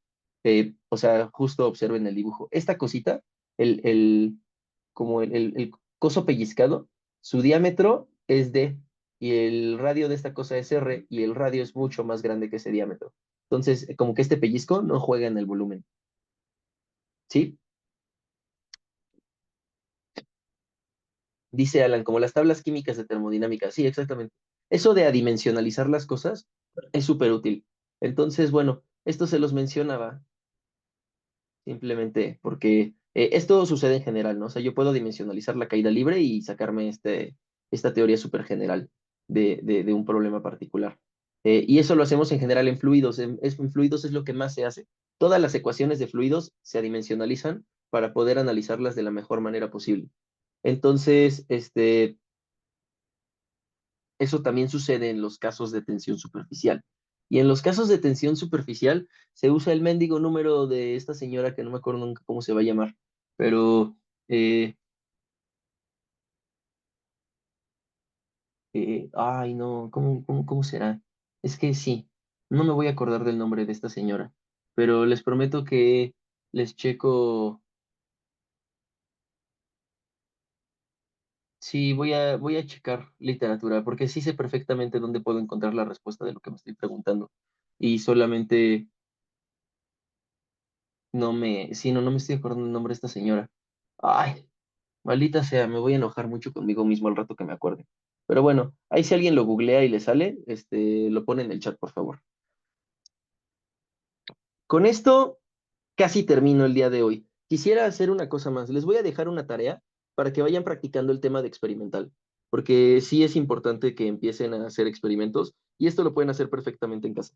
O sea, justo observen el dibujo. Esta cosita, como el coso pellizcado, su diámetro es D y el radio de esta cosa es R y el radio es mucho más grande que ese diámetro. Entonces, como que este pellizco no juega en el volumen. ¿Sí? Dice Alan, como las tablas químicas de termodinámica. Sí, exactamente. Eso de adimensionalizar las cosas es súper útil. Entonces, bueno, esto se los mencionaba simplemente porque esto sucede en general, ¿no? O sea, yo puedo dimensionalizar la caída libre y sacarme esta teoría súper general de un problema particular. Y eso lo hacemos en general en fluidos. En fluidos es lo que más se hace. Todas las ecuaciones de fluidos se adimensionalizan para poder analizarlas de la mejor manera posible. Entonces, eso también sucede en los casos de tensión superficial. Y en los casos de tensión superficial se usa el mendigo número de esta señora que no me acuerdo nunca cómo se va a llamar, pero, eh, ay no, ¿cómo será? Es que sí, no me voy a acordar del nombre de esta señora, pero les prometo que les checo, sí, voy a checar literatura, porque sí sé perfectamente dónde puedo encontrar la respuesta de lo que me estoy preguntando. Y solamente sí, no me estoy acordando el nombre de esta señora. Ay, maldita sea, me voy a enojar mucho conmigo mismo al rato que me acuerde. Pero bueno, ahí si alguien lo googlea y le sale, lo pone en el chat, por favor. Con esto casi termino el día de hoy. Quisiera hacer una cosa más. Les voy a dejar una tarea para que vayan practicando el tema de experimental, porque sí es importante que empiecen a hacer experimentos y esto lo pueden hacer perfectamente en casa.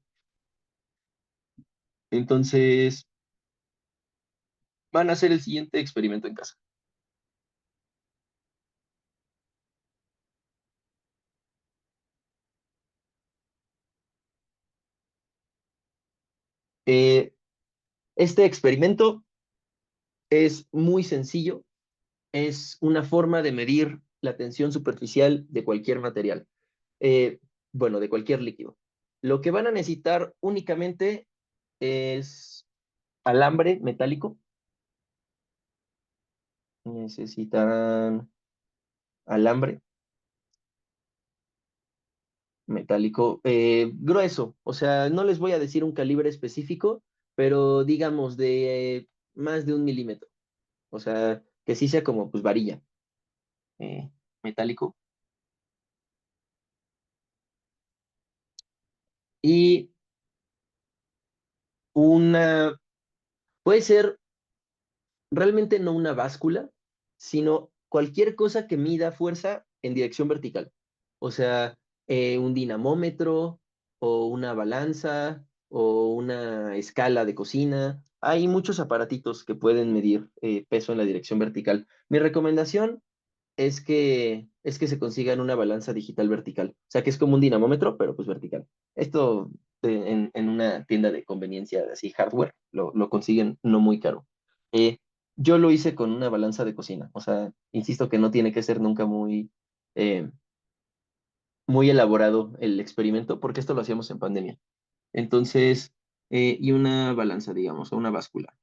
Entonces, van a hacer el siguiente experimento en casa. Eh, este experimento es muy sencillo, es una forma de medir la tensión superficial de cualquier material, eh, bueno, de cualquier líquido. Lo que van a necesitar únicamente es alambre metálico, necesitan alambre metálico grueso, o sea, no les voy a decir un calibre específico, pero digamos de más de 1 milímetro, o sea, que sí sea como pues varilla, eh, metálico. Y una, puede ser realmente no una báscula, sino cualquier cosa que mida fuerza en dirección vertical. O sea, un dinamómetro o una balanza o una escala de cocina. Hay muchos aparatitos que pueden medir peso en la dirección vertical. Mi recomendación es que se consigan una balanza digital vertical. O sea, que es como un dinamómetro, pero pues vertical. Esto en una tienda de conveniencia, así hardware, lo consiguen no muy caro. Eh, yo lo hice con una balanza de cocina. O sea, insisto que no tiene que ser nunca eh, muy elaborado el experimento, porque esto lo hacíamos en pandemia. Entonces, y una balanza, digamos, o una báscula,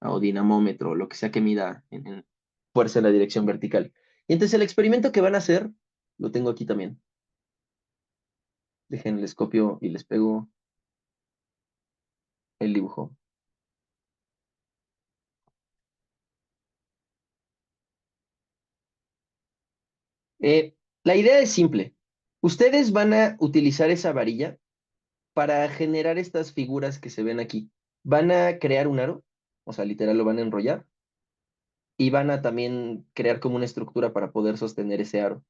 o dinamómetro, lo que sea que mida en fuerza en la dirección vertical. Y entonces el experimento que van a hacer, lo tengo aquí también. Dejen, les copio y les pego el dibujo. La idea es simple. Ustedes van a utilizar esa varilla para generar estas figuras que se ven aquí. Van a crear un aro, o sea, literal lo van a enrollar, y van a también crear como una estructura para poder sostener ese aro.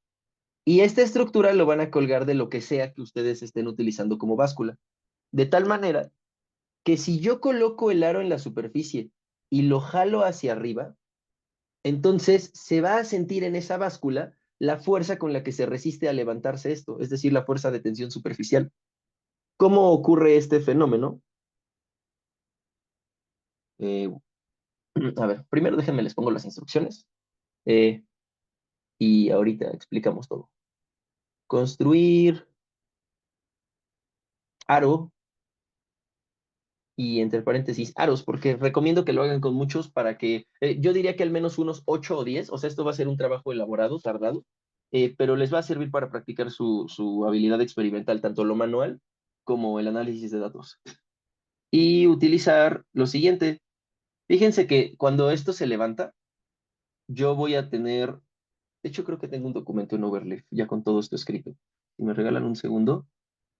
Y esta estructura lo van a colgar de lo que sea que ustedes estén utilizando como báscula. De tal manera que si yo coloco el aro en la superficie y lo jalo hacia arriba, entonces se va a sentir en esa báscula la fuerza con la que se resiste a levantarse esto, es decir, la fuerza de tensión superficial. ¿Cómo ocurre este fenómeno? Eh, a ver, primero déjenme les pongo las instrucciones eh, y ahorita explicamos todo. Construir aro y entre paréntesis aros, porque recomiendo que lo hagan con muchos para que, yo diría que al menos unos 8 o 10, o sea, esto va a ser un trabajo elaborado, tardado, pero les va a servir para practicar su habilidad experimental, tanto lo manual como el análisis de datos. Y utilizar lo siguiente, fíjense que cuando esto se levanta, yo voy a tener, de hecho creo que tengo un documento en Overleaf, ya con todo esto escrito. Si me regalan un segundo,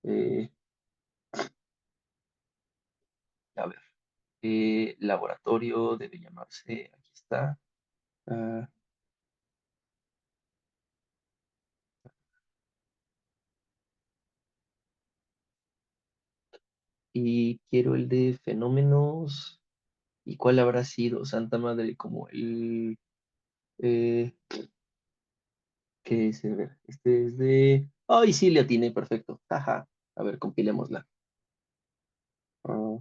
eh, a ver, laboratorio debe llamarse, aquí está. Ah, y quiero el de fenómenos. ¿Y cuál habrá sido? Santa Madre, como el... Eh, ¿Qué es? A ver, este es de... ¡Ay, sí, le atiné! Perfecto. Ajá. A ver, compilémosla. Ah,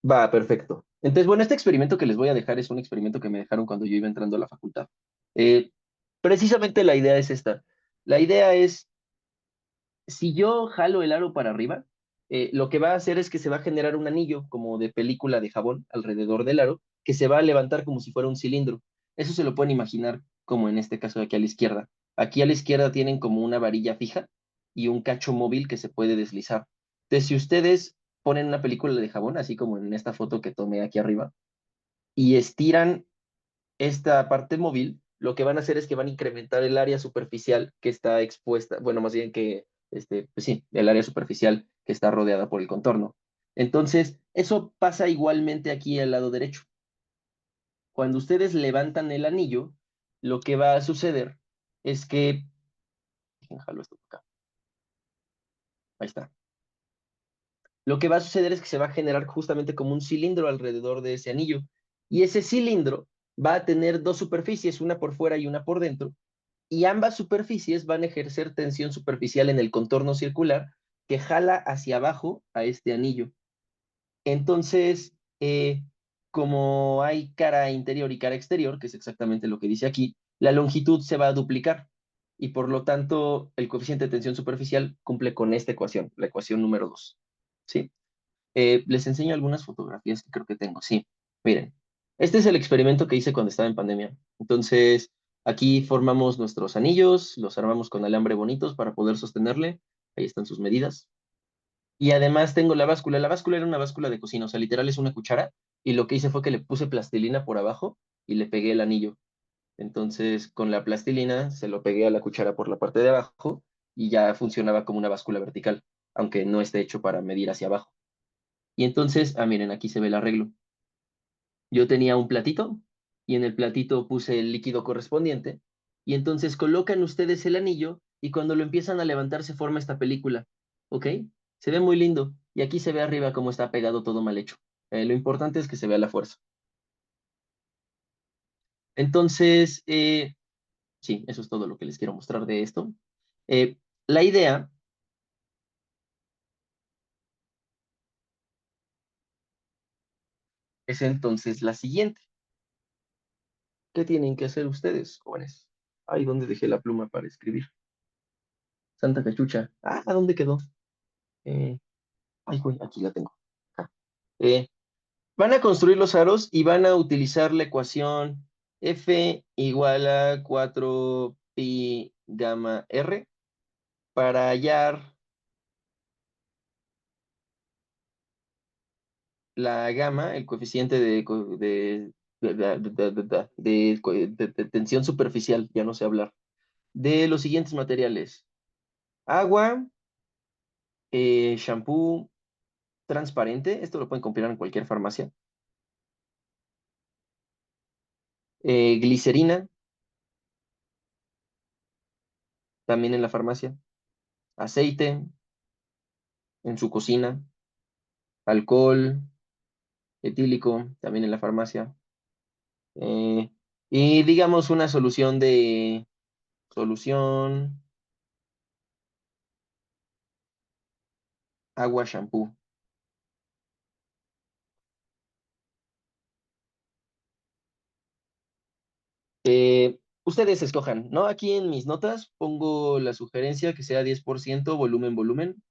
va, perfecto. Entonces, bueno, este experimento que les voy a dejar es un experimento que me dejaron cuando yo iba entrando a la facultad. Eh, precisamente la idea es esta. La idea es si yo jalo el aro para arriba, lo que va a hacer es que se va a generar un anillo como de película de jabón alrededor del aro, que se va a levantar como si fuera un cilindro. Eso se lo pueden imaginar como en este caso de aquí a la izquierda. Aquí a la izquierda tienen como una varilla fija y un cacho móvil que se puede deslizar. Entonces, si ustedes ponen una película de jabón, así como en esta foto que tomé aquí arriba, y estiran esta parte móvil, lo que van a hacer es que van a incrementar el área superficial que está expuesta, bueno, más bien que, pues sí, el área superficial que está rodeada por el contorno. Entonces, eso pasa igualmente aquí al lado derecho. Cuando ustedes levantan el anillo, lo que va a suceder es que, déjalo esto por acá, ahí está. Lo que va a suceder es que se va a generar justamente como un cilindro alrededor de ese anillo. Y ese cilindro va a tener dos superficies, una por fuera y una por dentro, y ambas superficies van a ejercer tensión superficial en el contorno circular que jala hacia abajo a este anillo. Entonces, como hay cara interior y cara exterior, que es exactamente lo que dice aquí, la longitud se va a duplicar y por lo tanto el coeficiente de tensión superficial cumple con esta ecuación, la ecuación número 2. ¿Sí? Les enseño algunas fotografías que creo que tengo. Sí, miren, este es el experimento que hice cuando estaba en pandemia. Entonces, aquí formamos nuestros anillos, los armamos con alambre bonitos para poder sostenerle. Ahí están sus medidas. Y además tengo la báscula. La báscula era una báscula de cocina, o sea, literal es una cuchara. Y lo que hice fue que le puse plastilina por abajo y le pegué el anillo. Entonces, con la plastilina se lo pegué a la cuchara por la parte de abajo y ya funcionaba como una báscula vertical, aunque no esté hecho para medir hacia abajo. Y entonces, miren, aquí se ve el arreglo. Yo tenía un platito y en el platito puse el líquido correspondiente y entonces colocan ustedes el anillo y cuando lo empiezan a levantar se forma esta película, ¿ok? Se ve muy lindo, y aquí se ve arriba cómo está pegado todo mal hecho. Lo importante es que se vea la fuerza. Entonces, sí, eso es todo lo que les quiero mostrar de esto. La idea es entonces la siguiente. ¿Qué tienen que hacer ustedes, jóvenes? Ay, ¿dónde dejé la pluma para escribir? Santa cachucha. Ah, ¿dónde quedó? Eh, ay, güey, aquí la tengo. Ah. Eh, Van a construir los aros y van a utilizar la ecuación F igual a 4pi gamma R para hallar la gamma, el coeficiente de tensión superficial, ya no sé hablar, de los siguientes materiales. Agua, shampoo transparente, esto lo pueden comprar en cualquier farmacia. Glicerina, también en la farmacia. Aceite, en su cocina. Alcohol etílico, también en la farmacia. Eh, y digamos una solución, agua, shampoo. Ustedes escojan, ¿no? Aquí en mis notas pongo la sugerencia que sea 10% volumen, volumen.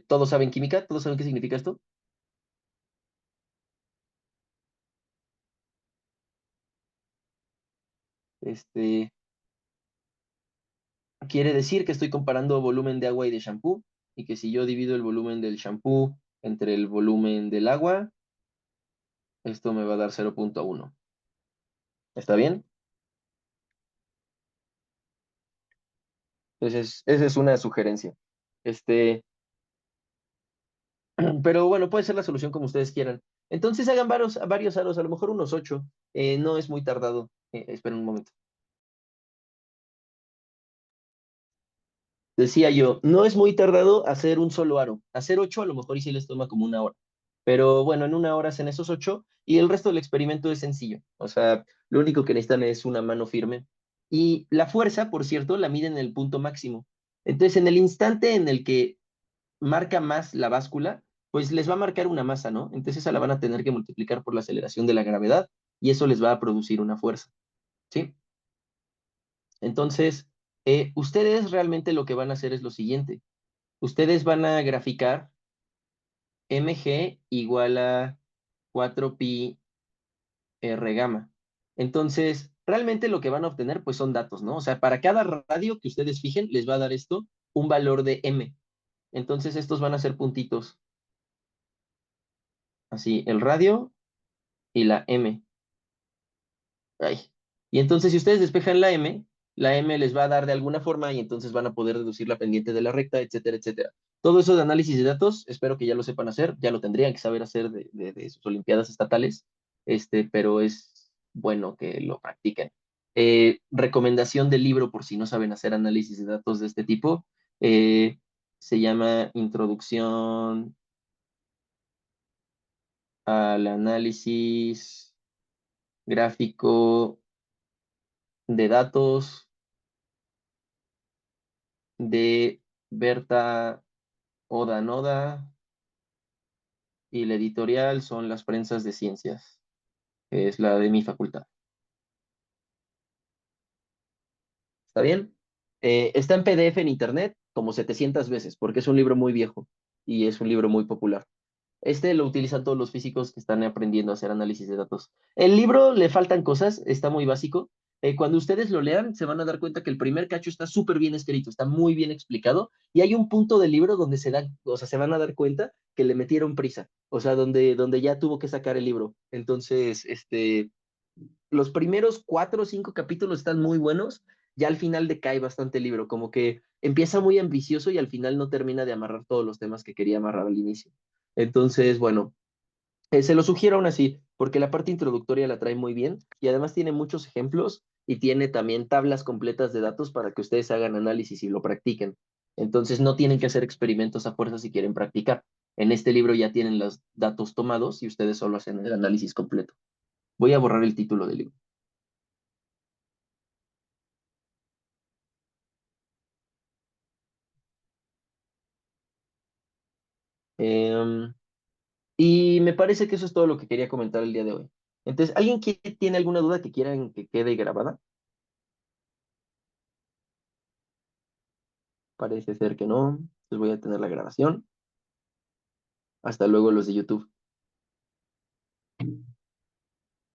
¿Todos saben química? ¿Todos saben qué significa esto? Este, quiere decir que estoy comparando volumen de agua y de shampoo, y que si yo divido el volumen del shampoo entre el volumen del agua, esto me va a dar 0,1. ¿Está bien? Entonces, esa es una sugerencia. Este, pero bueno, puede ser la solución como ustedes quieran. Entonces hagan varios aros, a lo mejor unos 8. No es muy tardado. Esperen un momento. Decía yo, no es muy tardado hacer un solo aro. Hacer 8 a lo mejor y sí les toma como una hora. Pero bueno, en una hora hacen esos 8 y el resto del experimento es sencillo. O sea, lo único que necesitan es una mano firme. Y la fuerza, por cierto, la miden en el punto máximo. Entonces, en el instante en el que marca más la báscula, pues les va a marcar una masa, ¿no? Entonces esa la van a tener que multiplicar por la aceleración de la gravedad y eso les va a producir una fuerza, ¿sí? Entonces, ustedes realmente lo que van a hacer es lo siguiente. Ustedes van a graficar mg igual a 4pi r gamma. Entonces, realmente lo que van a obtener, pues son datos, ¿no? O sea, para cada radio que ustedes fijen, les va a dar esto un valor de m. Entonces, estos van a ser puntitos. Así, el radio y la M. Ay. Y entonces, si ustedes despejan la M les va a dar de alguna forma y entonces van a poder deducir la pendiente de la recta, etcétera, etcétera. Todo eso de análisis de datos, espero que ya lo sepan hacer, ya lo tendrían que saber hacer de sus olimpiadas estatales, pero es bueno que lo practiquen. Recomendación del libro por si no saben hacer análisis de datos de este tipo, eh, se llama Introducción al análisis gráfico de datos de Berta Oda Noda y la editorial son Las Prensas de Ciencias, que es la de mi facultad. ¿Está bien? Está en PDF en internet como 700 veces porque es un libro muy viejo y es un libro muy popular. Este lo utilizan todos los físicos que están aprendiendo a hacer análisis de datos. El libro le faltan cosas, está muy básico. Cuando ustedes lo lean, se van a dar cuenta que el primer cacho está súper bien escrito, está muy bien explicado, y hay un punto del libro donde o sea, se van a dar cuenta que le metieron prisa, o sea, donde ya tuvo que sacar el libro. Entonces, los primeros 4 o 5 capítulos están muy buenos, ya al final decae bastante el libro, como que empieza muy ambicioso y al final no termina de amarrar todos los temas que quería amarrar al inicio. Entonces, bueno, se lo sugiero aún así, porque la parte introductoria la trae muy bien y además tiene muchos ejemplos y tiene también tablas completas de datos para que ustedes hagan análisis y lo practiquen. Entonces no tienen que hacer experimentos a fuerza si quieren practicar. En este libro ya tienen los datos tomados y ustedes solo hacen el análisis completo. Voy a borrar el título del libro. Em, y me parece que eso es todo lo que quería comentar el día de hoy. Entonces, ¿alguien que tiene alguna duda que quieran que quede grabada? Parece ser que no. Entonces voy a tener la grabación. Hasta luego los de YouTube.